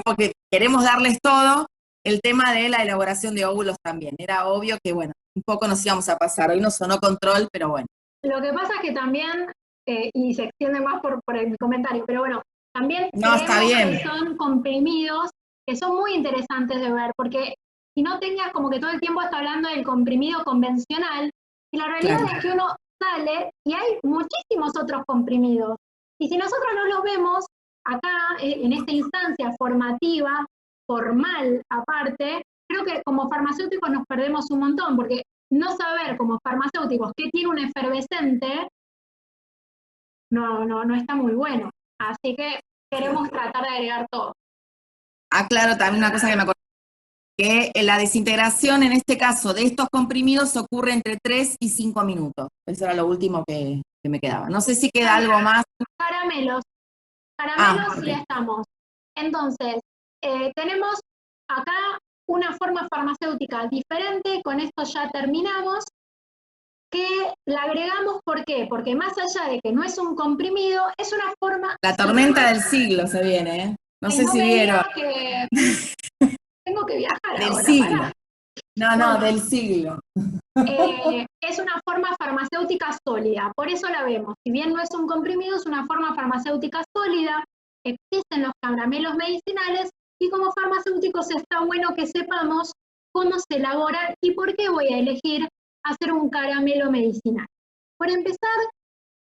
porque queremos darles todo, el tema de la elaboración de óvulos también. Era obvio que, bueno, un poco nos íbamos a pasar. Hoy nos sonó control, pero bueno. Lo que pasa es que también, y se extiende más por el comentario, pero bueno, también no, está bien, que son comprimidos que son muy interesantes de ver, porque si no tengas como que todo el tiempo está hablando del comprimido convencional, y la realidad es que uno sale y hay muchísimos otros comprimidos. Y si nosotros no los vemos acá, en esta instancia formativa, formal aparte, creo que como farmacéuticos nos perdemos un montón, porque no saber como farmacéuticos qué tiene un efervescente no está muy bueno. Así que queremos tratar de agregar todo. Claro, también una cosa que me acordé, que la desintegración en este caso de estos comprimidos ocurre entre 3 y 5 minutos. Eso era lo último que me quedaba. No sé si queda algo más. Caramelos sí estamos. Entonces, tenemos acá una forma farmacéutica diferente, con esto ya terminamos, que la agregamos, ¿por qué? Porque más allá de que no es un comprimido, es una forma... La tormenta del siglo se viene, ¿eh? No sé si vieron. Tengo que viajar del ahora. Siglo. No, del siglo. Es una forma farmacéutica sólida, por eso la vemos. Si bien no es un comprimido, es una forma farmacéutica sólida. Existen los caramelos medicinales y como farmacéuticos está bueno que sepamos cómo se elaboran y por qué voy a elegir hacer un caramelo medicinal. Por empezar,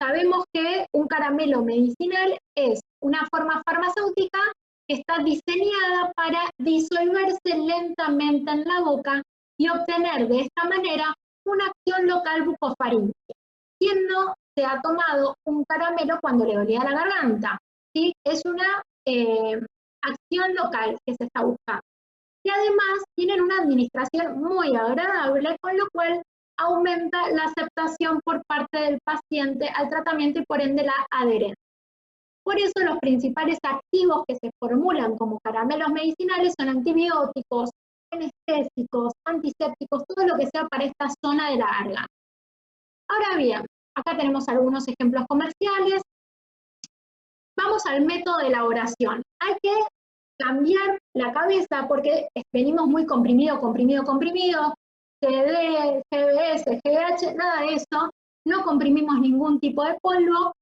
sabemos que un caramelo medicinal es una forma farmacéutica que está diseñada para disolverse lentamente en la boca y obtener de esta manera una acción local bucofaríngea. ¿Quién no se ha tomado un caramelo cuando le dolía la garganta? ¿Sí? Es una acción local que se está buscando. Y además tienen una administración muy agradable, con lo cual aumenta la aceptación por parte del paciente al tratamiento y por ende la adherencia. Por eso los principales activos que se formulan como caramelos medicinales son antibióticos, anestésicos, antisépticos, todo lo que sea para esta zona de la garganta. Ahora bien, acá tenemos algunos ejemplos comerciales. Vamos al método de elaboración. Hay que cambiar la cabeza porque venimos muy comprimido, CD, GBS, GH, nada de eso. No comprimimos ningún tipo de polvo,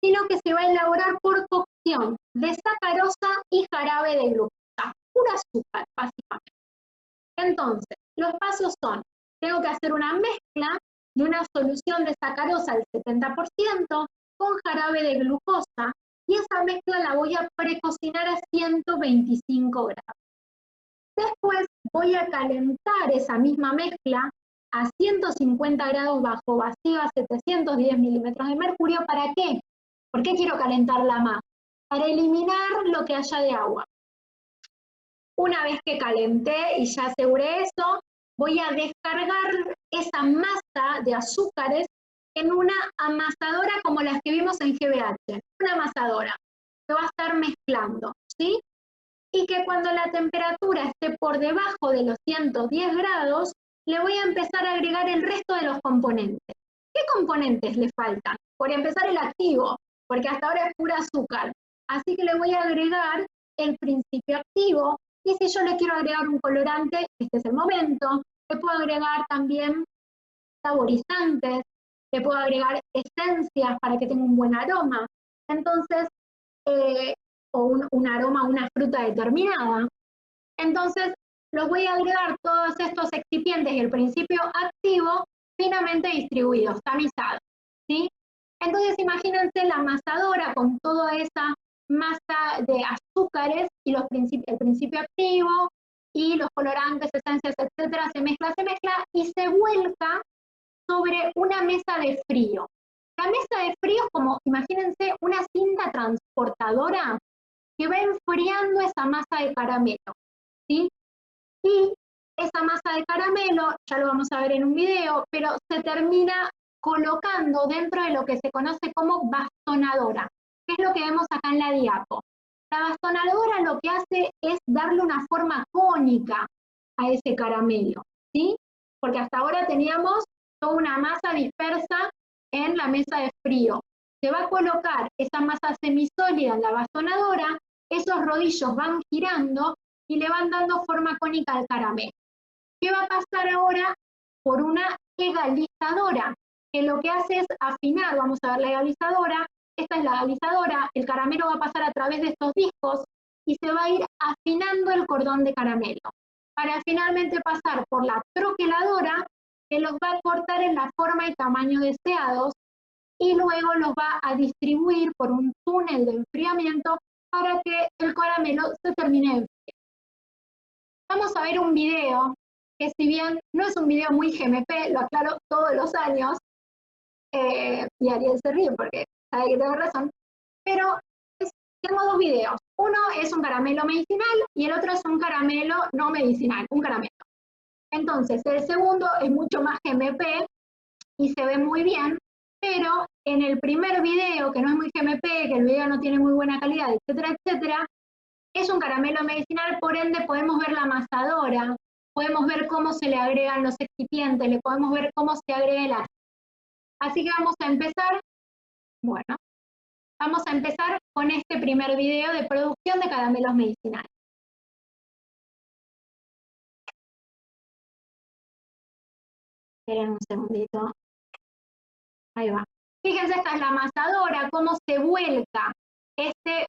sino que se va a elaborar por cocción de sacarosa y jarabe de glucosa, pura azúcar, básicamente. Entonces, los pasos son, tengo que hacer una mezcla de una solución de sacarosa al 70% con jarabe de glucosa, y esa mezcla la voy a precocinar a 125 grados. Después voy a calentar esa misma mezcla a 150 grados bajo vacío a 710 milímetros de mercurio. ¿Para qué? ¿Por qué quiero calentarla más? Para eliminar lo que haya de agua. Una vez que calenté y ya aseguré eso, voy a descargar esa masa de azúcares en una amasadora como las que vimos en GBH. Una amasadora que va a estar mezclando, ¿sí? Y que cuando la temperatura esté por debajo de los 110 grados, le voy a empezar a agregar el resto de los componentes. ¿Qué componentes le faltan? Por empezar el activo, porque hasta ahora es pura azúcar. Así que le voy a agregar el principio activo, y si yo le quiero agregar un colorante, este es el momento. Le puedo agregar también saborizantes, le puedo agregar esencias para que tenga un buen aroma. Entonces, o un aroma a una fruta determinada. Entonces, los voy a agregar todos estos excipientes y el principio activo finamente distribuidos, tamizados, ¿sí? Entonces, imagínense la amasadora con toda esa masa de azúcares y el principio activo y los colorantes, esencias, etcétera, se mezcla y se vuelca sobre una mesa de frío. La mesa de frío es como, imagínense, una cinta transportadora que va enfriando esa masa de caramelo, ¿sí? Y esa masa de caramelo, ya lo vamos a ver en un video, pero se termina colocando dentro de lo que se conoce como bastonadora, que es lo que vemos acá en la diapo. La bastonadora lo que hace es darle una forma cónica a ese caramelo, ¿sí? Porque hasta ahora teníamos toda una masa dispersa en la mesa de frío. Se va a colocar esa masa semisólida en la bastonadora, esos rodillos van girando y le van dando forma cónica al caramelo. ¿Qué va a pasar ahora? Por una egalizadora, que lo que hace es afinar, vamos a ver la egalizadora, esta es la egalizadora, el caramelo va a pasar a través de estos discos y se va a ir afinando el cordón de caramelo, para finalmente pasar por la troqueladora, que los va a cortar en la forma y tamaño deseados, y luego los va a distribuir por un túnel de enfriamiento para que el caramelo se termine de enfriar. Vamos a ver un video que, si bien no es un video muy GMP, lo aclaro todos los años, y Ariel se ríe porque sabe que tengo razón, pero tengo dos videos. Uno es un caramelo medicinal y el otro es un caramelo no medicinal, un caramelo. Entonces, el segundo es mucho más GMP y se ve muy bien, pero en el primer video, que no es muy GMP, que el video no tiene muy buena calidad, etcétera, etcétera, es un caramelo medicinal, por ende podemos ver la amasadora, podemos ver cómo se le agregan los excipientes, le podemos ver cómo se agrega el ácido. Así que vamos a empezar, bueno, vamos a empezar con este primer video de producción de caramelos medicinales. Esperen un segundito. Ahí va. Fíjense, esta es la amasadora, cómo se vuelca esta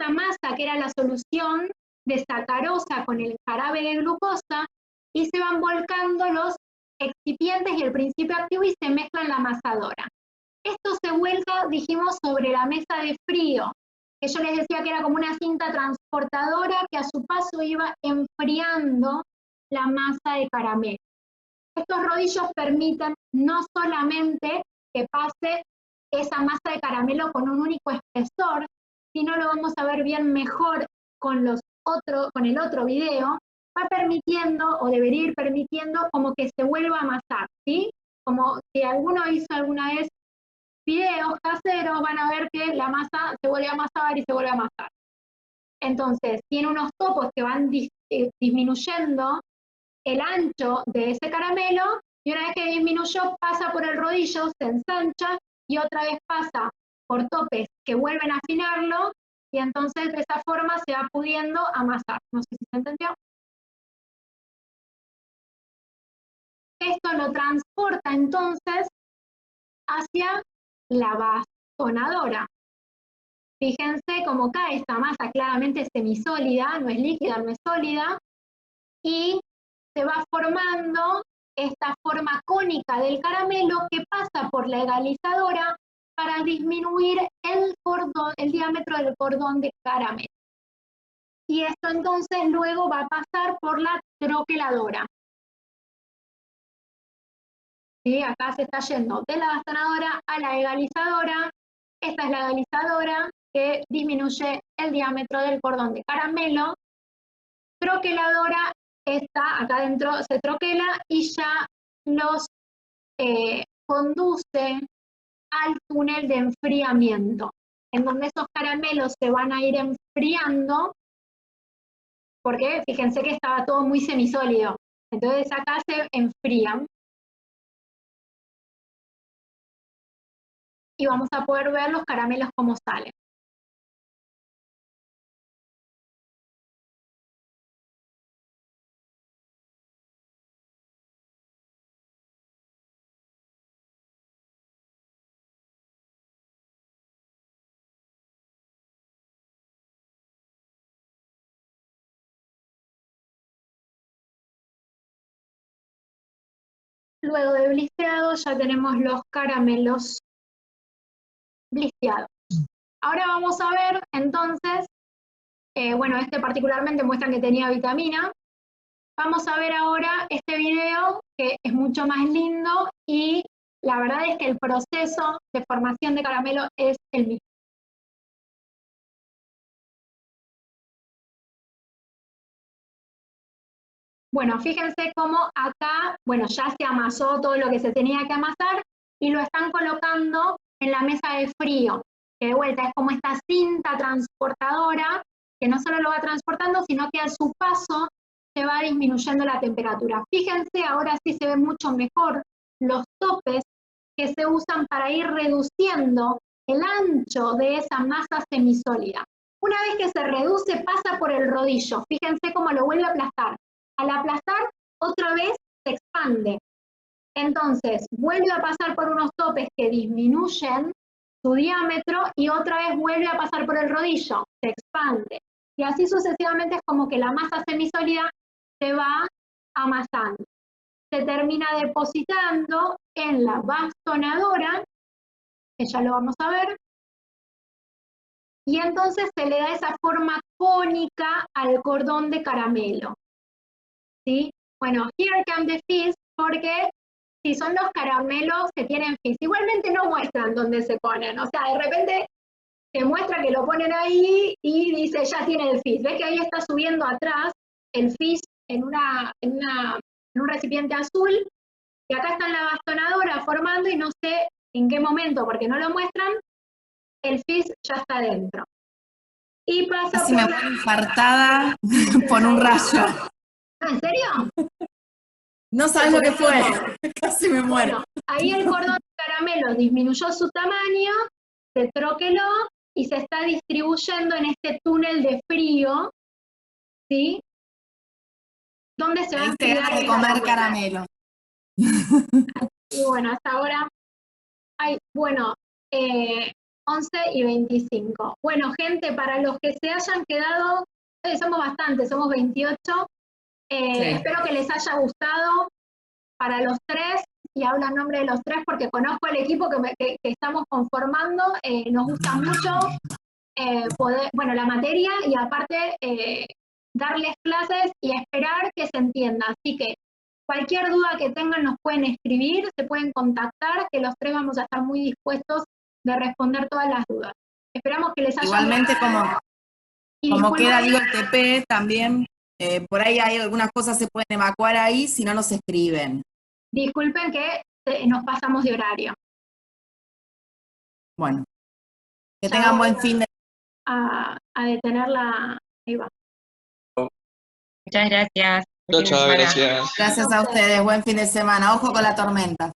masa que era la solución de sacarosa con el jarabe de glucosa, y se van volcando los excipientes y el principio activo y se mezcla en la amasadora. Esto se vuelca, dijimos, sobre la mesa de frío, que yo les decía que era como una cinta transportadora que a su paso iba enfriando la masa de caramelo. Estos rodillos permiten no solamente que pase esa masa de caramelo con un único espesor, sino lo vamos a ver bien mejor con el otro video, va permitiendo, o debería ir permitiendo, como que se vuelva a amasar, ¿sí? Como si alguno hizo alguna vez videos caseros, van a ver que la masa se vuelve a amasar y se vuelve a amasar. Entonces, tiene unos topos que van disminuyendo el ancho de ese caramelo, y una vez que disminuyó, pasa por el rodillo, se ensancha, y otra vez pasa por topes que vuelven a afinarlo, y entonces de esa forma se va pudiendo amasar. No sé si se entendió. Esto lo transporta entonces hacia la bastonadora. Fíjense cómo cae esta masa, claramente semisólida, no es líquida, no es sólida, y se va formando esta forma cónica del caramelo que pasa por la egalizadora para disminuir el diámetro del cordón de caramelo. Y esto entonces luego va a pasar por la troqueladora. ¿Sí? Acá se está yendo de la bastonadora a la egalizadora. Esta es la egalizadora que disminuye el diámetro del cordón de caramelo. Troqueladora, esta acá adentro se troquela y ya los conduce al túnel de enfriamiento, en donde esos caramelos se van a ir enfriando, porque fíjense que estaba todo muy semisólido. Entonces acá se enfrían. Y vamos a poder ver los caramelos cómo salen. Luego de blisteado ya tenemos los caramelos blisteados. Ahora vamos a ver entonces, bueno, este particularmente muestra que tenía vitamina. Vamos a ver ahora este video que es mucho más lindo y la verdad es que el proceso de formación de caramelo es el mismo. Bueno, fíjense cómo acá, bueno, ya se amasó todo lo que se tenía que amasar y lo están colocando en la mesa de frío, que de vuelta es como esta cinta transportadora que que no solo lo va transportando, sino que a su paso se va disminuyendo la temperatura. Fíjense, ahora sí se ven mucho mejor los topes que se usan para ir reduciendo el ancho de esa masa semisólida. Una vez que se reduce, pasa por el rodillo. Fíjense cómo lo vuelve a aplastar. Al aplastar, otra vez se expande. Entonces, vuelve a pasar por unos topes que disminuyen su diámetro y otra vez vuelve a pasar por el rodillo, se expande. Y así sucesivamente es como que la masa semisólida se va amasando. Se termina depositando en la bastonadora, que ya lo vamos a ver, y entonces se le da esa forma cónica al cordón de caramelo. ¿Sí? Bueno, here come the fizz, porque si son los caramelos que tienen fizz, igualmente no muestran dónde se ponen, o sea, de repente te muestra que lo ponen ahí y dice ya tiene el fizz. ¿Ves que ahí está subiendo atrás el fizz en un recipiente azul? Y acá está en la bastonadora formando y no sé en qué momento, porque no lo muestran, el fizz ya está dentro. Y pasa casi me muero infartada por un rayo. ¿En serio? No sabes lo que fue. Casi me muero. Bueno, ahí el cordón de caramelo disminuyó su tamaño, se troqueló y se está distribuyendo en este túnel de frío, ¿sí? Donde se va a enfriar de comer caramelo. Y bueno, hasta ahora hay, bueno, 11:25. Bueno, gente, para los que se hayan quedado, somos bastantes, somos 28. Sí. Espero que les haya gustado para los tres, y hablo en nombre de los tres porque conozco el equipo que estamos conformando, nos gusta mucho la materia y aparte darles clases y esperar que se entienda. Así que cualquier duda que tengan nos pueden escribir, se pueden contactar, que los tres vamos a estar muy dispuestos de responder todas las dudas. Esperamos que les haya igualmente gustado. Como queda, digo, el TP también, por ahí hay algunas cosas se pueden evacuar ahí, si no nos escriben. Disculpen que nos pasamos de horario. Bueno, que tengan buen fin de... A detenerla, ahí va. Muchas gracias. Chao, gracias. Gracias a ustedes, buen fin de semana. Ojo con la tormenta.